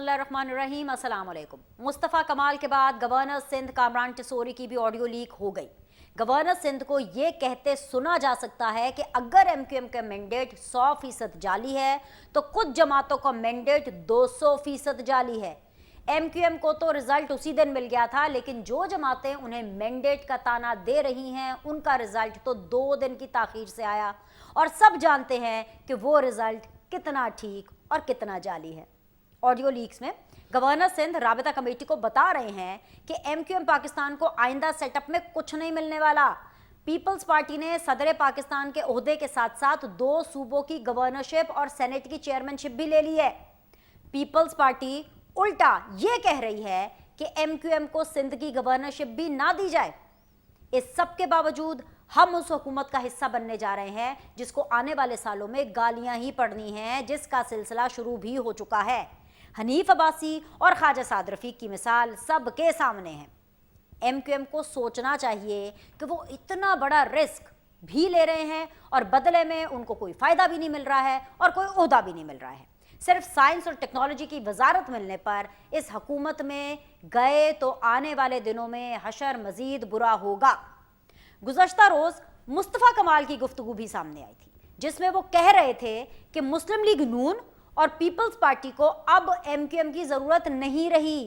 बिस्मिल्लाहिर्रहमानिर्रहीम, अस्सलाम वालेकुम। मुस्तफ़ा कमाल के बाद गवर्नर सिंध कामरान टिसोरी की भी ऑडियो लीक हो गई। गवर्नर सिंध को ये कहते सुना जा सकता है कि अगर एमक्यूएम का मैंडेट 100% जाली है तो कुछ जमातों का मैंडेट 200% जाली है। एमक्यूएम को तो रिजल्ट उसी दिन मिल गया था, लेकिन जो जमातें उन्हें मैंडेट का ताना दे रही हैं उनका रिजल्ट तो 2 दिन की ताखीर से आया, और सब जानते हैं कि वो रिजल्ट कितना ठीक और कितना जाली है। ऑडियो लीक्स में गवर्नर सिंध राबिता कमेटी को बता रहे हैं कि एमक्यूएम पाकिस्तान को आइंदा सेटअप में कुछ नहीं मिलने वाला। पीपल्स पार्टी ने सदर पाकिस्तान के ओहदे के साथ साथ 2 सूबों की गवर्नरशिप और सेनेट की चेयरमैनशिप भी ले ली है। पीपल्स पार्टी उल्टा ये कह रही है कि एमक्यूएम को सिंध की गवर्नरशिप भी ना दी जाए। इस सब के बावजूद हम उस हुकूमत का हिस्सा बनने जा रहे हैं जिसको आने वाले सालों में गालियां ही पड़नी हैं, जिसका सिलसिला शुरू भी हो चुका है। हनीफ अब्बासी और ख्वाजा साद रफीक की मिसाल सबके सामने है। एमक्यूएम को सोचना चाहिए कि वो इतना बड़ा रिस्क भी ले रहे हैं और बदले में उनको कोई फ़ायदा भी नहीं मिल रहा है और कोई ओहदा भी नहीं मिल रहा है। सिर्फ साइंस और टेक्नोलॉजी की वजारत मिलने पर इस हुकूमत में गए तो आने वाले दिनों में हशर मजीद बुरा होगा। गुज़श्ता रोज़ मुस्तफ़ा कमाल की गुफ्तगू भी सामने आई थी, जिसमें वो कह रहे थे कि मुस्लिम लीग नून और पीपल्स पार्टी को अब एमक्यूएम की ज़रूरत नहीं रही।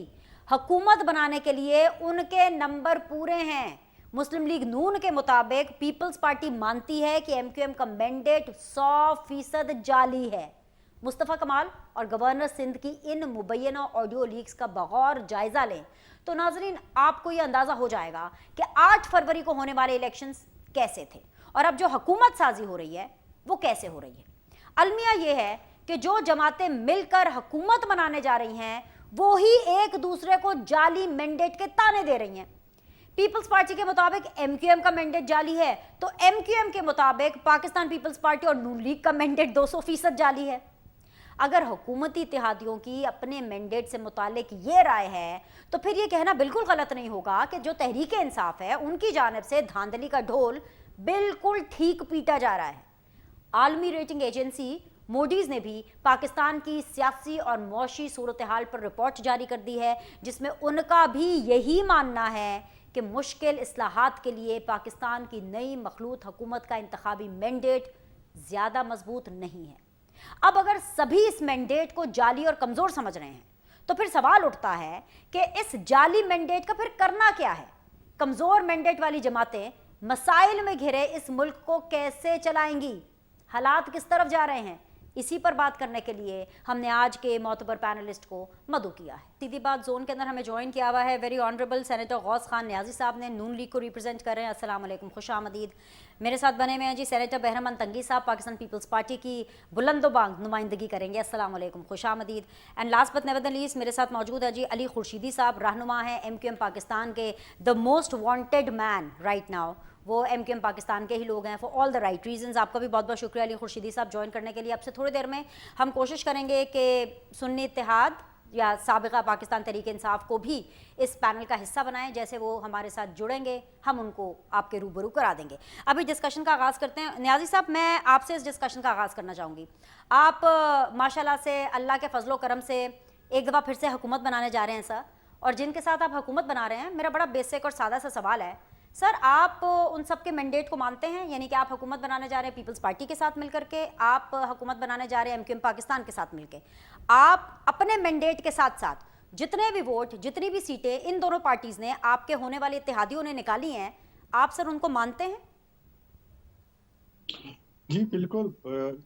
हुकूमत बनाने के लिए उनके नंबर पूरे हैं। मुस्लिम लीग नून के मुताबिक पीपल्स पार्टी मानती है कि एमक्यूएम का मैंडेट 100% जाली है। मुस्तफ़ा कमाल और गवर्नर सिंध की इन मुबैना ऑडियो लीक्स का बगौर जायज़ा लें तो नाजरीन आपको ये अंदाज़ा हो जाएगा कि 8 फरवरी को होने वाले इलेक्शंस कैसे थे और अब जो हुकूमत साजी हो रही है वो कैसे हो रही है। अलमिया ये है कि जो जमातें मिलकर हुकूमत बनाने जा रही हैं वो ही एक दूसरे को जाली मैंडेट के ताने दे रही हैं। पीपल्स पार्टी के मुताबिक एमक्यूएम का मैंडेट जाली है तो एमक्यूएम के मुताबिक पाकिस्तान पीपल्स पार्टी और नून लीग का मैंडेट 200% जाली है। अगर हुकूमती इत्तेहादियों की अपने मैंडेट से मुतालिक ये राय है तो फिर ये कहना बिल्कुल गलत नहीं होगा कि जो तहरीक इंसाफ है उनकी जानिब से धांधली का ढोल बिल्कुल ठीक पीटा जा रहा है। आलमी रेटिंग एजेंसी मोडीज़ ने भी पाकिस्तान की सियासी और मौशी सूरत हाल पर रिपोर्ट जारी कर दी है, जिसमें उनका भी यही मानना है कि मुश्किल इस्लाहात के लिए पाकिस्तान की नई मखलूत हुकूमत का इंतखाबी मैंडेट ज़्यादा मजबूत नहीं है। अब अगर सभी इस मैंडेट को जाली और कमज़ोर समझ रहे हैं तो फिर सवाल उठता है कि इस जाली मैंडेट का फिर करना क्या है। कमज़ोर मैंडेट वाली जमातें मसाइल में घिरे इस मुल्क को कैसे चलाएंगी, हालात किस तरफ जा रहे हैं, इसी पर बात करने के लिए हमने आज के मोतबर पैनलिस्ट को मदऊ किया है। सीधी बात जोन के अंदर हमें ज्वाइन किया हुआ है very honourable senator Ghaus Khan Niazi साहब ने, नून लीग को रिप्रेजेंट कर रहे हैं। अस्सलाम वालेकुम, खुशामदीद। मेरे साथ बने हुए हैं जी सेनेटर बहरमन तंगी साहब, पाकिस्तान पीपल्स पार्टी की बुलंदोबांग नुमाइंदगी करेंगे। अस्सलाम वालेकुम, खुशामदीद। And last but never the least मेरे साथ मौजूद है जी अली खुर्शीदी साहब, रहनुमा हैं एमक्यूएम पाकिस्तान के, the most wanted man right now. वो एमक्यूएम पाकिस्तान के ही लोग हैं for all the right reasons. आपका भी बहुत बहुत शुक्रिया अली खुर्शीदी साहब ज्वाइन करने के लिए। आपसे थोड़ी देर में हम कोशिश करेंगे कि सुन्नी इत्तेहाद या साबिका पाकिस्तान तहरीक इंसाफ को भी इस पैनल का हिस्सा बनाएं। जैसे वो हमारे साथ जुड़ेंगे हम उनको आपके रूबरू करा देंगे। अभी डिस्कशन का आगाज़ करते हैं। न्याजी साहब, मैं आपसे इस डिस्कशन का आगाज़ करना चाहूँगी। आप माशाल्लाह से अल्लाह के फजलो करम से एक दफ़ा फिर से हुकूमत बनाने जा रहे हैं सर, और जिनके साथ आप हुकूमत बना रहे हैं, मेरा बड़ा बेसिक और सादा सा सवाल है सर, आप उन सब के मैंडेट को मानते हैं? यानी कि आप हुकूमत बनाने जा रहे हैं पीपल्स पार्टी के साथ मिलकर के, आप हुकूमत बनाने जा रहे हैं एमक्यूएम पाकिस्तान के साथ मिलकर, आप अपने मैंडेट के साथ साथ जितने भी वोट, जितनी भी सीटें इन दोनों पार्टीज़ ने आपके होने वाले इत्तेहादियों ने निकाली हैं, आप सर उनको मानते हैं? जी बिल्कुल,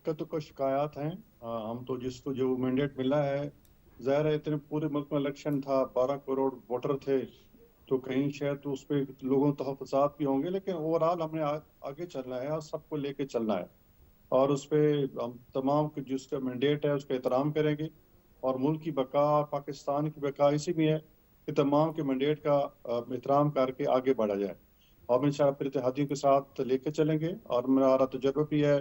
तो शिकायत हैं। हम तो जिसको जो मैंडेट मिला है, ज़ाहिर है इतने पूरे मुल्क में इलेक्शन था, 12 करोड़ वोटर थे, तो कहीं शायद तो उस पर लोगों तहफ़्फ़ुज़ात भी होंगे, लेकिन ओवरऑल हमने आगे चलना है और सबको लेके चलना है, और उस पर हम तमाम जिसका मैंडेट है उसका एहतराम करेंगे, और मुल्क की बका, पाकिस्तान की बका इसी में है कि तमाम के मैंडेट का एहतराम करके आगे बढ़ा जाए, और इंशाअल्लाह फिर इत्तेहादियों के साथ लेके चलेंगे। और मेरा तजुर्बा भी है।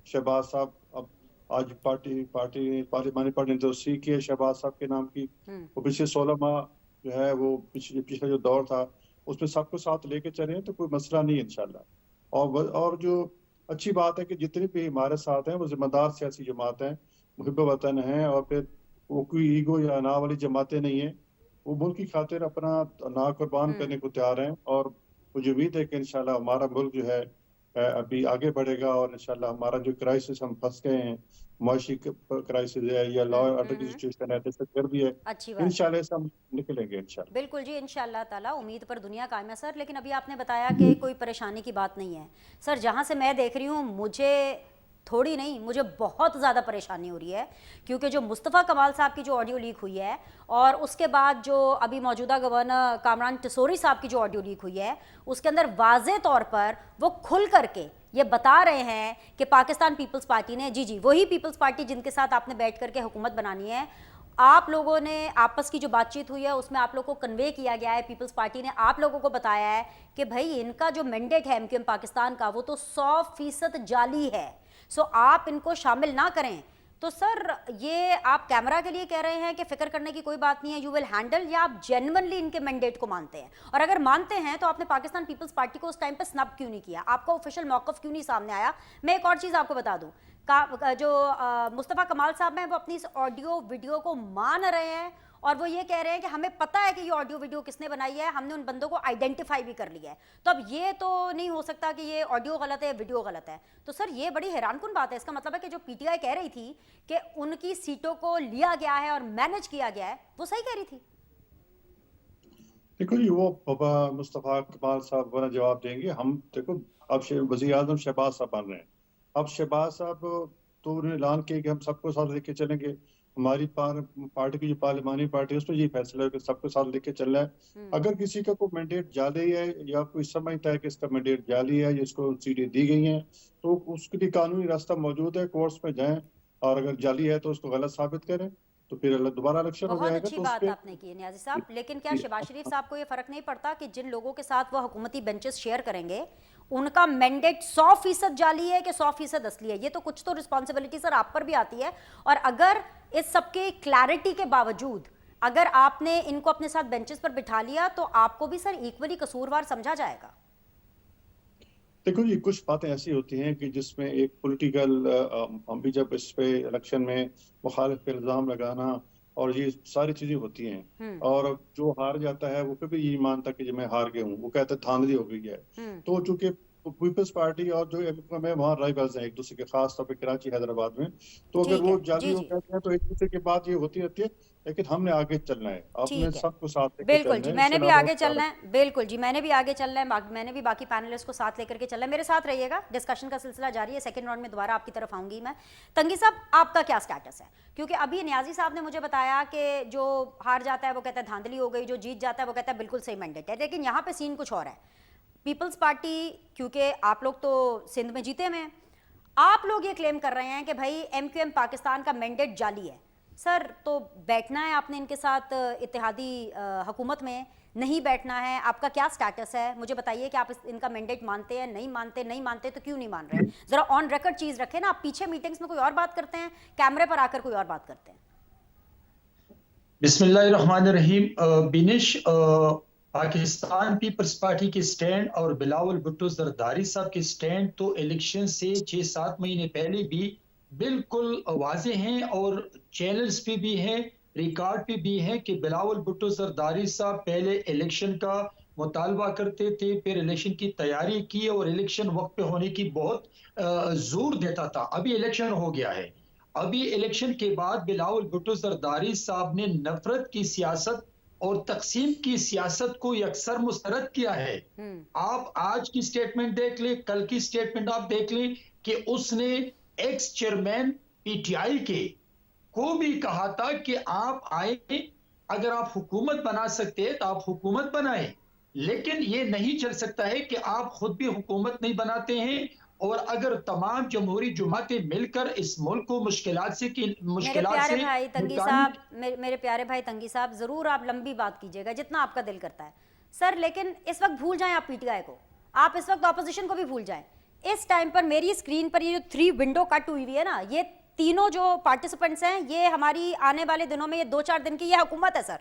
शहबाज साहब अब आज पार्लिमानी पार्टी ने तोसीक की है शहबाज साहब के नाम की, वो पिछले 16 माह जो है वो पिछला जो दौर था उसमें सबको साथ लेके चले तो कोई मसला नहीं है इंशाल्लाह। और जो अच्छी बात है कि जितने भी हमारे साथ हैं वो जिम्मेदार सियासी जमात हैं, मुहिब वतन हैं, और फिर वो कोई ईगो या अना वाली जमातें नहीं है। वो मुल्क की खातिर अपना ना कुर्बान करने को तैयार हैं, और मुझे उम्मीद है कि इंशाल्लाह हमारा मुल्क जो है अभी आगे बढ़ेगा, और इंशाल्लाह हमारा जो क्राइसिस हम फंस गए हैं, मुआशी क्राइसिस है या लॉ एंड ऑर्डर की सिचुएशन है, दहशतगर्द भी है, अच्छी बात है। इंशाल्लाह इससे हम निकलेंगे इंशाल्लाह। बिल्कुल जी, इंशाअल्लाह ताला, उम्मीद पर दुनिया कायम है सर। लेकिन अभी आपने बताया कि कोई परेशानी की बात नहीं है सर। जहाँ से मैं देख रही हूँ, मुझे थोड़ी नहीं, मुझे बहुत ज़्यादा परेशानी हो रही है, क्योंकि जो मुस्तफ़ा कमाल साहब की जो ऑडियो लीक हुई है, और उसके बाद जो अभी मौजूदा गवर्नर कामरान टिसोरी साहब की जो ऑडियो लीक हुई है, उसके अंदर वाज़े तौर पर वो खुल करके ये बता रहे हैं कि पाकिस्तान पीपल्स पार्टी ने, जी जी वही पीपल्स पार्टी जिनके साथ आपने बैठ करके हुकूमत बनानी है, आप लोगों ने आपस की जो बातचीत हुई है उसमें आप लोगों को कन्वे किया गया है, पीपल्स पार्टी ने आप लोगों को बताया है कि भाई इनका जो मैंडेट है एमक्यूएम पाकिस्तान का, वो तो 100% जाली है, सो आप इनको शामिल ना करें। तो सर, ये आप कैमरा के लिए कह रहे हैं कि फिक्र करने की कोई बात नहीं है, यू विल हैंडल, या आप जेन्युइनली इनके मैंडेट को मानते हैं? और अगर मानते हैं तो आपने पाकिस्तान पीपल्स पार्टी को उस टाइम पे स्नब क्यों नहीं किया? आपका ऑफिशियल मौकफ क्यों नहीं सामने आया? मैं एक और चीज़ आपको बता दूं, जो मुस्तफ़ा कमाल साहब हैं वो अपनी इस ऑडियो वीडियो को मान रहे हैं, और वो ये कह रहे हैं कि हमें पता है कि ये ऑडियो वीडियो किसने बनाई है, हमने उन बंदों को आइडेंटिफाई भी कर लिया है। तो अब ये तो नहीं हो सकता कि ये ऑडियो गलत है, वीडियो गलत है। तो सर, ये बड़ी हैरानकुन बात है। इसका मतलब है कि जो पीटीआई कह रही थी कि उनकी सीटों को लिया गया है और मैनेज किया गया है, वो सही कह रही थी। देखो जी, वो बाबा मुस्तफ़ा कमाल साहब बड़ा जवाब देंगे। हम देखो, अब वज़ीर आज़म शहबाज साहब बन रहे हैं। अब शहबाज साहब तो उन्होंने ऐलान किया कि हम सबको साथ लेके चलेंगे। हमारी पार्टी की जो पार्लिमानी पार्टी है उसमें ये फैसला है कि सबको साथ लेके चलना है। अगर किसी का कोई मैंडेट जाली है, या कोई समझता है कि इसका मैंडेट जाली है, जिसको सीटें दी गई हैं, तो उसके लिए कानूनी रास्ता मौजूद है, कोर्ट्स में जाएं, और अगर जाली है तो उसको गलत साबित करें, तो फिर दोबारा इलेक्शन हो बहुत जाएगा। अच्छी तो बात उसके आपने की नियाजी साहब, लेकिन क्या शहबाज शरीफ साहब को ये फर्क नहीं पड़ता कि जिन लोगों के साथ वो हुकूमती बेंचेस शेयर करेंगे उनका मैंडेट 100% जाली है कि 100% असली है? ये तो कुछ तो रिस्पॉन्सिबिलिटी सर आप पर भी आती है। और अगर इस सबके क्लैरिटी के बावजूद अगर आपने इनको अपने साथ बेंचेस पर बिठा लिया, तो आपको भी सर इक्वली कसूरवार समझा जाएगा? देखो जी, कुछ बातें ऐसी होती हैं कि जिसमें एक पॉलिटिकल, हम भी जब इस पे इलेक्शन में मुखालिफ पे इल्जाम लगाना और ये सारी चीजें होती हैं, और जो हार जाता है वो कभी ये मानता कि जो मैं हार गया हूँ, वो कहता है धांधली हो गई है। तो चूंकि पीपल्स पार्टी और जो एमक्यूएम है वहाँ राइवल्स हैं एक दूसरे के, खास तौर पे कराची हैदराबाद में, तो अगर ठीक है, वो जाली जी हो जी, कहते हैं तो एक दूसरे की बात ये होती रहती है। लेकिन हमने आगे चलना है, आपने ठीक है। सबको साथ लेके बिल्कुल चलना जी, है, इसके मैंने भी अलावा आगे चलना है। बिल्कुल जी, मैंने भी आगे चलना है, मैंने भी बाकी पैनलिस्ट को साथ लेकर के चलना है। मेरे साथ रहिएगा, डिस्कशन का सिलसिला जारी है। सेकंड राउंड में दोबारा आपकी तरफ आऊंगी मैं। तंगी साहब, आपका क्या स्टेटस है? क्योंकि अभी नियाजी साहब ने मुझे बताया कि जो हार जाता है वो कहता है धांधली हो गई, जो जीत जाता है वो कहता है बिल्कुल सही मैंडेट है। लेकिन यहाँ पे सीन कुछ और है। पीपल्स पार्टी, क्योंकि आप लोग तो सिंध में जीते हुए हैं, आप लोग ये क्लेम कर रहे हैं कि भाई एमक्यूएम पाकिस्तान का मैंडेट जाली है। सर, तो बैठना है आपने इनके साथ इत्तेहादी हुकूमत में, नहीं बैठना है? आपका क्या स्टेटस है? मुझे बताइए कि आप इनका मैंडेट मानते हैं, नहीं मानते? नहीं मानते तो क्यों नहीं मान रहे? जरा ऑन रिकॉर्ड चीज रखें ना। आप पीछे मीटिंग्स में कोई और बात करते हैं, कैमरे पर आकर कोई और बात करते हैं। बिस्मिल्लाहिर्रहमानिर्रहीम। बिनिश, पाकिस्तान पीपल्स पार्टी के स्टैंड और बिलावल भुट्टो जरदारी साहब के स्टैंड तो इलेक्शन से 6-7 महीने पहले भी बिल्कुल वाजे हैं, और चैनल्स पे भी है, रिकॉर्ड पे भी है कि बिलावल भुट्टो जरदारी साहब पहले इलेक्शन का मुतालबा करते थे, फिर इलेक्शन की तैयारी की और इलेक्शन वक्त पे होने की बहुत जोर देता था। अभी इलेक्शन हो गया है। अभी इलेक्शन के बाद बिलावल भुट्टो जरदारी साहब ने नफरत की सियासत और तकसीम की सियासत को अक्सर मुस्तरद किया है। आप आज की स्टेटमेंट देख ले, कल की स्टेटमेंट आप देख ले कि उसने एक्स चेयरमैन पीटीआई के को भी कहा था कि आप आए, अगर आप हुकूमत बना सकते हैं तो आप हुकूमत बनाएं, लेकिन ये नहीं चल सकता है कि आप खुद भी हुकूमत नहीं बनाते हैं, और अगर तमाम जमहूरी जमातें मिलकर इस मुल्क को मुश्किलात से मेरे प्यारे भाई तंगी साहब, निकालने मेरे प्यारे भाई तंगी साहब, जरूर आप लंबी बात कीजिएगा जितना आपका दिल करता है सर, लेकिन इस वक्त भूल जाएं आप पीटीआई को, आप इस वक्त ऑपोजिशन को भी भूल जाएं। इस टाइम पर मेरी स्क्रीन पर ये जो 3 विंडो कट हुई हुई है ना, ये तीनों जो पार्टिसिपेंट्स हैं, ये हमारी आने वाले दिनों में, ये 2-4 दिन की ये हुकूमत है सर।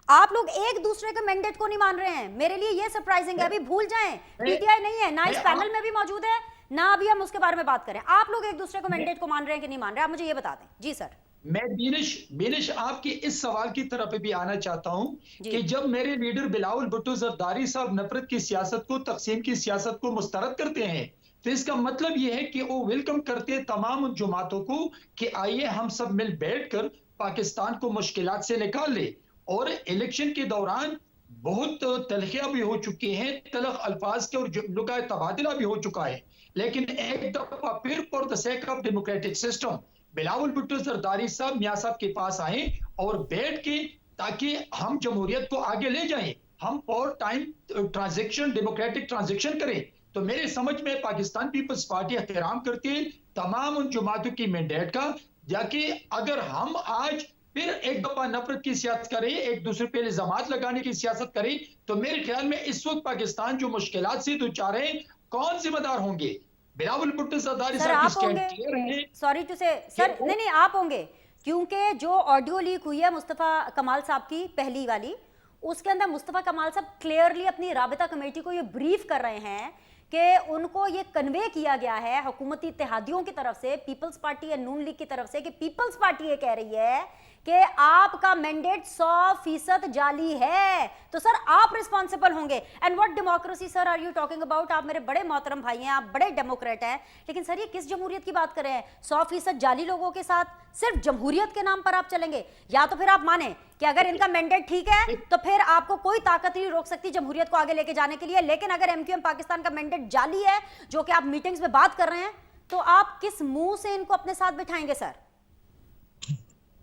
आप लोग एक दूसरे के मैंडेट को नहीं मान रहे हैं, मेरे लिए ये सरप्राइजिंग है। अभी भूल जाएं, पीटीआई नहीं है ना, इस पैनल में भी मौजूद है ना, अभी हम उसके बारे में बात करें। आप लोग एक दूसरे को मैंडेट को मान रहे हैं कि नहीं मान रहे? आप मुझे ये बता दें। जी सर। मैं बिनिश आपके इस सवाल की तरफ भी आना चाहता हूं जी। कि जब मेरे लीडर बिलावल भुट्टो जरदारी साहब नफरत की सियासत को, तकसीम की सियासत को मुस्तरद करते हैं, तो इसका मतलब यह है कि वो वेलकम करते हैं तमाम उन जमातों को कि आइए हम सब मिल बैठकर पाकिस्तान को मुश्किलात से निकाल ले। और इलेक्शन के दौरान बहुत तलखियां भी हो चुकी हैं, तलख अल्फाज के और जुमलों का तबादला भी हो चुका है, लेकिन एक दफा फिर for the sake of democratic system Bilawal Bhutto Zardari साहब मियां साहब के पास आए और बैठ के, ताकि हम जमहूरियत को आगे ले जाएं, हम और टाइम ट्रांजेक्शन, डेमोक्रेटिक ट्रांजेक्शन करें। तो मेरे समझ में पाकिस्तान पीपल्स पार्टी एहतराम करती है तमाम उन जमातों की मैंडेट का, जाकि अगर हम आज फिर एक दफा नफरत की सियासत करें, एक दूसरे पे इल्जामात लगाने की सियासत करें, तो मेरे ख्याल में इस वक्त पाकिस्तान जो मुश्किलात से दूचार है, कौन जिम्मेदार होंगे? बिलावल भुट्टो जरदारी सर साहब की आप स्टैंड होंगे, क्लियर है सॉरी टू से सर, कि नहीं आप होंगे, क्योंकि जो ऑडियो लीक हुई है मुस्तफ़ा कमाल साहब की पहली वाली, उसके अंदर मुस्तफ़ा कमाल साहब क्लियरली अपनी राबिता कमेटी को ये ब्रीफ कर रहे हैं कि उनको ये कन्वे किया गया है हुकूमती इत्तेहादियों की तरफ से, पीपल्स पार्टी या नून लीग की तरफ से, कि पीपल्स पार्टी ये कह रही है कि आपका मैंडेट 100% जाली है, तो सर आप रिस्पॉन्सिबल होंगे। And what democracy sir are you talking about? आप मेरे बड़े मोहतरम भाई हैं, आप बड़े डेमोक्रेट हैं, लेकिन सर ये किस जमहूरियत की बात कर रहे हैं? 100% जाली लोगों के साथ सिर्फ जमहूरियत के नाम पर आप चलेंगे? या तो फिर आप माने कि अगर इनका मैंडेट ठीक है तो फिर आपको कोई ताकत नहीं रोक सकती जमहूरियत को आगे लेके जाने के लिए, लेकिन अगर एमक्यूएम पाकिस्तान का मैंडेट जाली है, जो कि आप मीटिंग्स में बात कर रहे हैं, तो आप किस मुंह से इनको अपने साथ बिठाएंगे सर?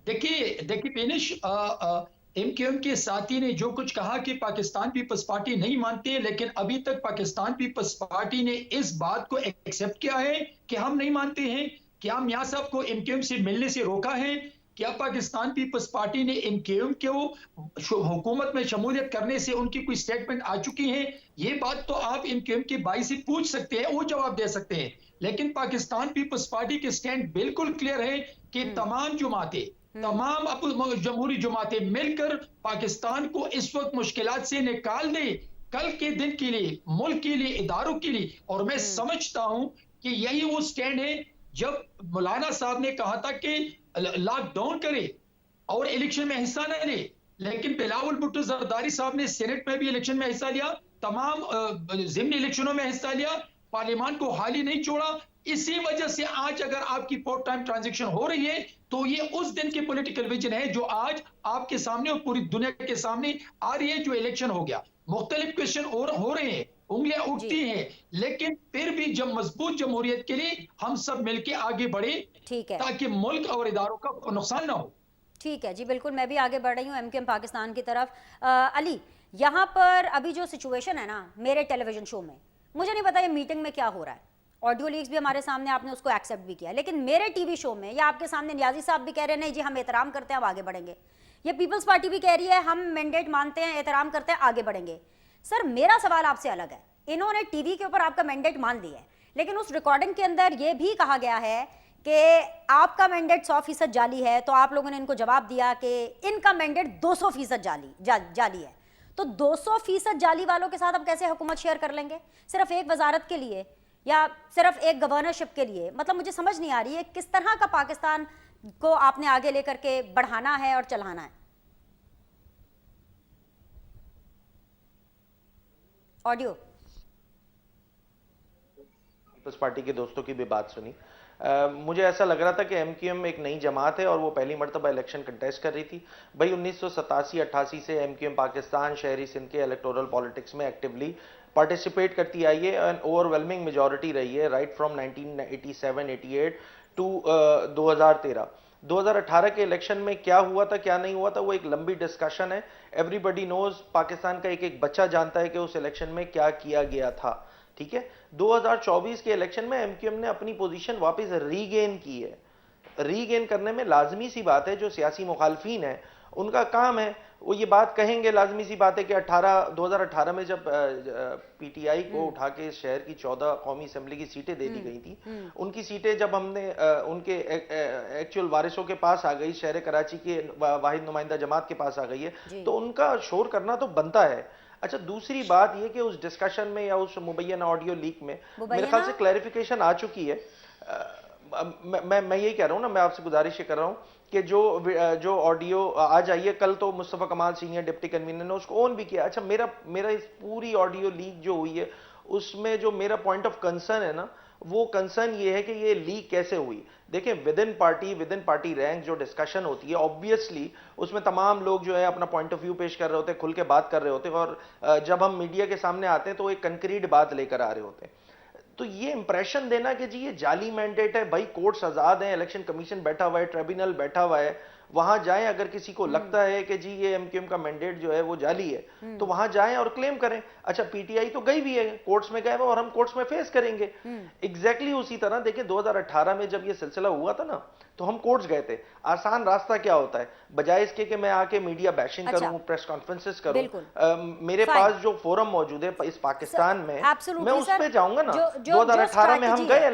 देखिए बेनिश, एमक्यूएम के साथी ने जो कुछ कहा कि पाकिस्तान पीपल्स पार्टी नहीं मानती है, लेकिन अभी तक पाकिस्तान पीपल्स पार्टी ने इस बात को एक्सेप्ट किया है कि हम नहीं मानते हैं। क्या मियां साहब को एमक्यूएम से मिलने से रोका है? क्या पाकिस्तान पीपल्स पार्टी ने एमक्यूएम को हुकूमत में शमूलियत करने से उनकी कोई स्टेटमेंट आ चुकी है? ये बात तो आप एमक्यूएम के भाई से पूछ सकते हैं, वो जवाब दे सकते हैं। लेकिन पाकिस्तान पीपल्स पार्टी के स्टैंड बिल्कुल क्लियर है कि तमाम जमातें, तमाम जमहूरी जमातें मिलकर पाकिस्तान को इस वक्त मुश्किलात से निकाल दे, कल के दिन के लिए, मुल्क के लिए, इदारों के लिए। और मैं समझता हूं कि यही वो स्टैंड है जब मौलाना साहब ने कहा था कि लॉकडाउन करे और इलेक्शन में हिस्सा न ले, लेकिन बिलावल भुट्टो जरदारी साहब ने सेनेट में भी इलेक्शन में हिस्सा लिया, तमाम जिमनी इलेक्शनों में हिस्सा लिया, पार्लियामान को हाली नहीं छोड़ा। इसी वजह से आज अगर आपकी फोर्थ टाइम ट्रांजेक्शन हो रही है, तो ये उस दिन की पॉलिटिकल विजन है जो आज आपके सामने और पूरी दुनिया के सामने आ रही है, जो इलेक्शन हो गया। मुख्तलिफ क्वेश्चन और हो रहे हैं, उंगलियां उठती हैं, लेकिन फिर भी जब मजबूत जमहूरियत के लिए हम सब मिलकर आगे बढ़े, ठीक है, ताकि मुल्क और इदारों का नुकसान ना हो। ठीक है जी, बिल्कुल, मैं भी आगे बढ़ रही हूँ एमक्यूएम पाकिस्तान की तरफ। अली, यहाँ पर अभी जो सिचुएशन है ना, मेरे टेलीविजन शो में, मुझे नहीं पता ये मीटिंग में क्या हो रहा है, ऑडियो लीक्स भी हमारे सामने, आपने उसको एक्सेप्ट भी किया, लेकिन मेरे टीवी शो में या आपके सामने नियाजी साहब भी कह रहे हैं नहीं जी हम एहतराम करते हैं, अब आगे बढ़ेंगे। ये पीपल्स पार्टी भी कह रही है हम मैंडेट मानते हैं, एहतराम करते हैं, आगे बढ़ेंगे। सर मेरा सवाल आपसे अलग है, इन्होंने टीवी के ऊपर आपका मैंडेट मान लिया है, लेकिन उस रिकॉर्डिंग के अंदर यह भी कहा गया है कि आपका मैंडेट 100% जाली है, तो आप लोगों ने इनको जवाब दिया कि इनका मैंडेट 200% जाली है। तो 200% जाली वालों के साथ अब कैसे हुकूमत शेयर कर लेंगे, सिर्फ एक वजारत के लिए या सिर्फ एक गवर्नरशिप के लिए? मतलब मुझे समझ नहीं आ रही है किस तरह का पाकिस्तान को आपने आगे लेकर के बढ़ाना है और चलाना है। ऑडियो। पीपल्स पार्टी के दोस्तों की भी बात सुनी। मुझे ऐसा लग रहा था कि एमक्यूएम एक नई जमात है और वो पहली मरतबा इलेक्शन कंटेस्ट कर रही थी। भाई 1987-88 से एमक्यूएम पाकिस्तान शहरी सिंध के इलेक्टोरल पॉलिटिक्स में एक्टिवली पार्टिसिपेट करती आई है एंड ओवरवेलमिंग मेजॉरिटी रही है राइट फ्रॉम 1987-88 टू 2013। 2018 के इलेक्शन में क्या हुआ था क्या नहीं हुआ था वो एक लंबी डिस्कशन है। एवरीबडी नोज, पाकिस्तान का एक एक बच्चा जानता है कि उस इलेक्शन में क्या किया गया था। ठीक है, 2024 के इलेक्शन में एमक्यूएम ने अपनी पोजीशन वापस रीगेन की है। रीगेन करने में लाजमी सी बात है जो सियासी मुखालफीन है उनका काम है, वो ये बात कहेंगे, लाजमी सी बात है कि 2018 में जब पीटीआई को उठा के शहर की 14 कौमी असेंबली की सीटें दे दी गई थी, उनकी सीटें जब हमने उनके एक्चुअल वारिसों के पास आ गई, शहर कराची के वाहिद नुमाइंदा जमात के पास आ गई है, तो उनका शोर करना तो बनता है। अच्छा, दूसरी बात यह कि उस डिस्कशन में या उस मुबैना ऑडियो लीक में मेरे ख्याल से क्लैरिफिकेशन आ चुकी है। मैं यही कह रहा हूं ना, मैं आपसे गुजारिश कर रहा हूं कि जो ऑडियो आज आई है, कल तो मुस्तफ़ा कमाल सीनियर डिप्टी कन्वीनर ने उसको ऑन भी किया। अच्छा, मेरा इस पूरी ऑडियो लीक जो हुई है उसमें जो मेरा पॉइंट ऑफ कंसर्न है ना, वो कंसर्न ये है कि ये लीक कैसे हुई। देखें, विद इन पार्टी रैंक जो डिस्कशन होती है, ऑब्वियसली उसमें तमाम लोग जो है अपना पॉइंट ऑफ व्यू पेश कर रहे होते हैं, खुल के बात कर रहे होते हैं, और जब हम मीडिया के सामने आते हैं तो एक कंक्रीट बात लेकर आ रहे होते हैं। तो ये इंप्रेशन देना कि जी ये जाली मैंडेट है, भाई कोर्ट्स आजाद हैं, इलेक्शन कमीशन बैठा हुआ है, ट्रिब्यूनल बैठा हुआ है, वहां जाएं। अगर किसी को लगता है कि जी ये एमक्यूएम का मैंडेट जो है वो जाली है, तो वहां जाएं और क्लेम करें। अच्छा, पीटीआई तो गई भी है, कोर्ट्स में गए हुए, और हम कोर्ट्स में फेस करेंगे। एग्जैक्टली उसी तरह देखिए 2018 में जब ये सिलसिला हुआ था ना, तो हम कोर्ट्स गए थे। आसान रास्ता क्या होता है, बजाय इसके कि मैं आके मीडिया बैशिंग करूं, प्रेस कॉन्फ्रेंसेस करूं, मेरे पास जो फोरम मौजूद है इस पाकिस्तान में, मैं उस पे जाऊंगा ना। 2018 में हम गए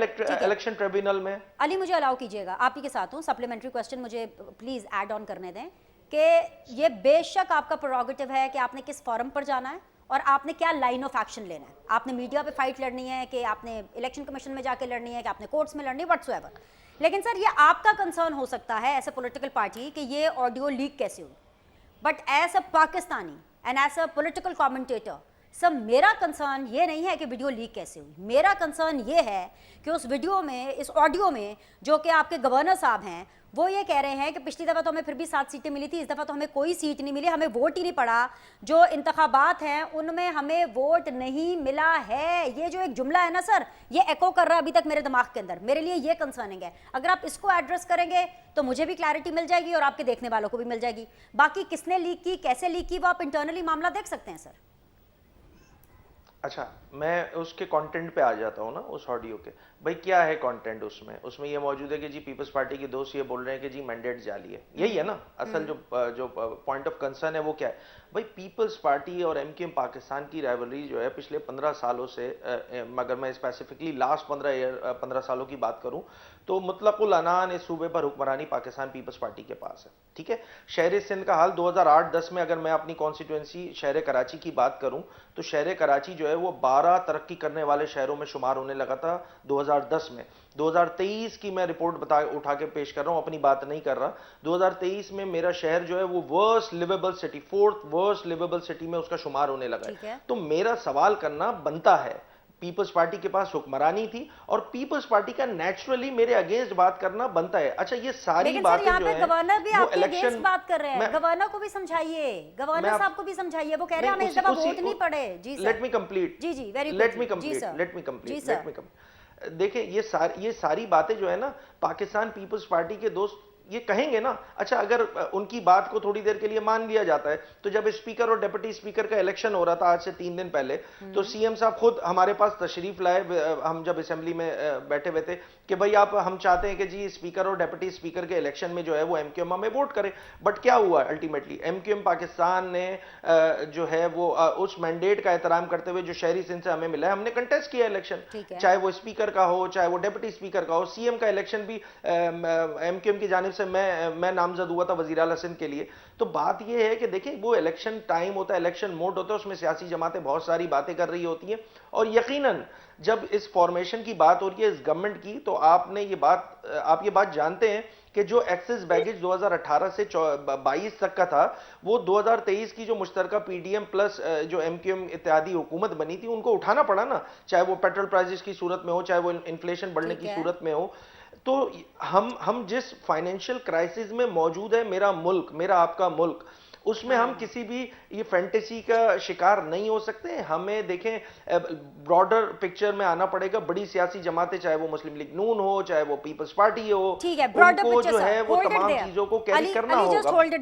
इलेक्शन ट्रिब्यूनल में। अली, मुझे अलाउ कीजिएगा, आप ही के साथ हूं, सप्लीमेंट्री क्वेश्चन मुझे प्लीज ऐड ऑन करने दें कि ये बेशक आपका प्रोरोगेटिव है कि आपने किस फॉरम पर जाना है और आपने क्या लाइन ऑफ एक्शन लेना है। आपने मीडिया पे फाइट लड़नी है कि आपने इलेक्शन कमीशन में जाके लड़नी है कि आपने कोर्ट्स में लड़नी है, व्हाट्सएवर। लेकिन सर, ये आपका कंसर्न हो सकता है एज ए पॉलिटिकल पार्टी कि ये ऑडियो लीक कैसे हुई, but as a Pakistani and as a political commentator, sir मेरा कंसर्न ये नहीं है कि वीडियो लीक कैसे हुई। मेरा कंसर्न ये है कि उस वीडियो में, इस ऑडियो में, जो कि आपके गवर्नर साहब हैं, वो ये कह रहे हैं कि पिछली दफ़ा तो हमें फिर भी 7 सीटें मिली थी, इस दफ़ा तो हमें कोई सीट नहीं मिली, हमें वोट ही नहीं पड़ा, जो इंतखाबात हैं उनमें हमें वोट नहीं मिला है। ये जो एक जुमला है ना सर, ये एको कर रहा है अभी तक मेरे दिमाग के अंदर। मेरे लिए ये कंसर्निंग है। अगर आप इसको एड्रेस करेंगे तो मुझे भी क्लैरिटी मिल जाएगी और आपके देखने वालों को भी मिल जाएगी। बाकी किसने लीक की, कैसे लीक की, वो आप इंटरनली मामला देख सकते हैं सर। अच्छा, मैं उसके कंटेंट पे आ जाता हूँ ना, उस ऑडियो के। भाई क्या है कंटेंट उसमें ये मौजूद है कि जी पीपल्स पार्टी के दोस्त ये बोल रहे हैं कि जी मैंडेट जाली है। यही है ना असल जो पॉइंट ऑफ कंसर्न है, वो क्या है भाई? पीपल्स पार्टी और एमक्यूएम पाकिस्तान की राइवलरी जो है पिछले 15 सालों से, अगर मैं स्पेसिफिकली लास्ट 15 सालों की बात करूं, तो मुतलकुल अनान इस सूबे पर हुक्मरानी पाकिस्तान पीपल्स पार्टी के पास है। ठीक है, शहर सिंध का हाल 2008-10 में, अगर मैं अपनी कॉन्स्टिट्यूंसी शहर कराची की बात करूं, तो शहर कराची जो है वो 12 तरक्की करने वाले शहरों में शुमार होने लगा था 2010 में। 2023 की मैं रिपोर्ट उठा के पेश कर रहा हूं, अपनी बात नहीं कर रहा। 2023 में मेरा शहर जो है वो worst livable city, 4th worst livable city में उसका शुमार होने लगा है। तो मेरा सवाल करना बनता है, पीपल्स पार्टी के पास हुक्मरानी थी और पीपल्स पार्टी का नेचुरली मेरे अगेंस्ट बात करना बनता है। अच्छा, ये सारी बातें जो है, गवर्नर भी आपके अगेंस्ट बात कर रहे हैं, मैं, गवर्नर को भी समझाइए, गवर्नर साहब को भी समझाइए। वो कह रहे हैं हमें इस दफा वोट नहीं पड़े। जी सर, लेट मी कंप्लीट। जी जी, वेरी लेट मी कंप्लीट। देखिए, ये सारी बातें जो है ना, पाकिस्तान पीपल्स पार्टी के दोस्त ये कहेंगे ना। अच्छा, अगर उनकी बात को थोड़ी देर के लिए मान लिया जाता है, तो जब स्पीकर और डिप्टी स्पीकर का इलेक्शन हो रहा था आज से 3 दिन पहले, तो सीएम साहब खुद हमारे पास तशरीफ लाए, हम जब असेंबली में बैठे हुए थे, कि भाई हम चाहते हैं कि जी स्पीकर और डिप्टी स्पीकर के इलेक्शन में जो है वो एमक्यूएम हमें वोट करे। बट क्या हुआ अल्टीमेटली? एमक्यूएम पाकिस्तान ने जो है वो उस मैंडेट का एहतराम करते हुए जो शहरी सिंध से हमें मिला है, हमने कंटेस्ट किया इलेक्शन, चाहे वो स्पीकर का हो, चाहे वो डिप्टी स्पीकर का हो। सीएम का इलेक्शन भी एमक्यूएम की जानिब से मैं नामजद हुआ था वजीर आला सिंध के लिए। तो बात यह है कि देखिए, वो इलेक्शन टाइम होता है, इलेक्शन मोड होता है, उसमें सियासी जमातें बहुत सारी बातें कर रही होती हैं, और यकीनन जब इस फॉर्मेशन की बात हो रही है इस गवर्नमेंट की, तो आप ये बात जानते हैं कि जो एक्सेस बैगेज 2018 से 22 तक का था, वो 2023 की जो मुश्तरका पीडीएम प्लस जो एमक्यूएम इत्यादी हुकूमत बनी थी, उनको उठाना पड़ा ना, चाहे वो पेट्रोल प्राइसेस की सूरत में हो, चाहे वो इन्फ्लेशन बढ़ने की सूरत में हो। तो हम जिस फाइनेंशियल क्राइसिस में मौजूद है मेरा मुल्क, मेरा आपका मुल्क, उसमें हम किसी भी ये फैंटेसी का शिकार नहीं हो सकते। हमें देखें, ब्रॉडर पिक्चर में आना पड़ेगा। बड़ी सियासी जमातें, चाहे वो मुस्लिम लीग नून हो, चाहे वो पीपल्स पार्टी हो, ठीक है, ब्रॉडर पिक्चर जो है वो तमाम चीजों को कैरी करना होगा। Just hold it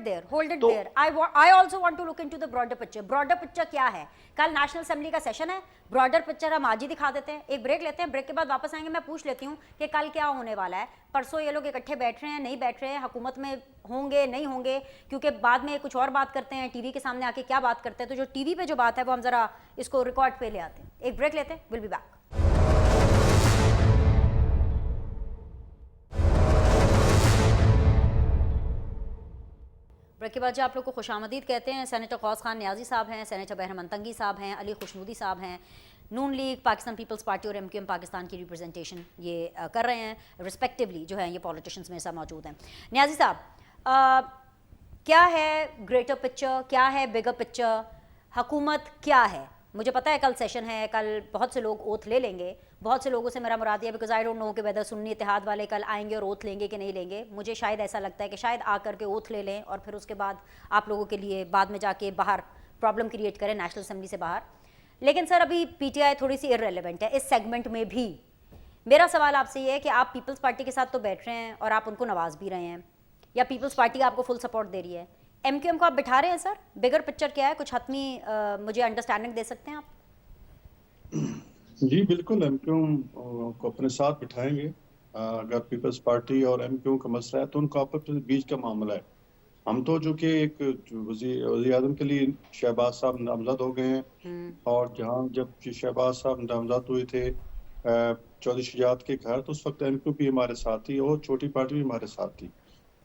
there. I also want to look into the broader picture. Broader picture क्या है? कल नेशनल असेंबली का सेशन है, ब्रॉडर पिक्चर हम आज ही दिखा देते हैं। एक ब्रेक लेते हैं, ब्रेक के बाद वापस आएंगे। मैं पूछ लेती हूँ कि कल क्या होने वाला है। परसों ये लोग इकट्ठे बैठ रहे हैं, नहीं बैठ रहे हैं, हुकूमत में होंगे नहीं होंगे, क्योंकि बाद में कुछ और बात करते हैं, टीवी के सामने आके क्या बात करते हैं। तो जो टीवी पे जो बात है वो हम जरा इसको रिकॉर्ड पे ले आते हैं। एक ब्रेक लेते हैं, विल बी बैक। ब्रेक के बाद जो आप लोग को खुशामदीद कहते हैं, सेनेटर गौस खान नियाजी साहब हैं, सेनेटर बहरम तंगी साहब हैं, अली खुशनूदी साहब हैं, नून लीग, पाकिस्तान पीपल्स पार्टी और एमक्यूएम पाकिस्तान की रिप्रेजेंटेशन ये कर रहे हैं रिस्पेक्टिवली, जो है ये पॉलिटिशियंस मेरे साथ मौजूद हैं। नियाजी साहब, क्या है ग्रेटर पिक्चर, क्या है बिगर पिक्चर, हुकूमत क्या है? मुझे पता है कल सेशन है, कल बहुत से लोग ओथ ले लेंगे, बहुत से लोगों से मेरा मुराद है बिकॉज आई डोंट नो कि वेदर सुन्नी इत्तेहाद वाले कल आएंगे और ओथ लेंगे कि नहीं लेंगे। मुझे शायद ऐसा लगता है कि शायद आकर के ओथ ले लें और फिर उसके बाद आप लोगों के लिए बाद में जाके बाहर प्रॉब्लम क्रिएट करें नेशनल असेंबली से बाहर। लेकिन सर अभी पीटीआई थोड़ी सी इररेलेवेंट है इस सेगमेंट में भी। मेरा सवाल आपसे ये है कि आप पीपल्स पार्टी के साथ तो बैठ रहे हैं और आप उनको नवाज भी रहे हैं, या पीपल्स पार्टी आपको फुल सपोर्ट दे रही है, एमक्यूएम को आप बिठा रहे हैं सर? बिगर पिक्चर क्या है, कुछ हतमी मुझे अंडरस्टैंडिंग दे सकते हैं आप? जी बिल्कुल, एमक्यूएम को अपने साथ बिठाएंगे। अगर पीपल्स पार्टी और एमक्यूएम का मसला है तो उनका आपस में बीच का मामला है। हम तो जो कि एक वज़ीर आज़म के लिए शहबाज साहब नामजद हो गए हैं, और जहाँ जब शहबाज साहब नामजद हुए थे चौधरी शुजात के घर, तो उस वक्त एमक्यू भी हमारे साथ थी और छोटी पार्टी भी हमारे साथ थी।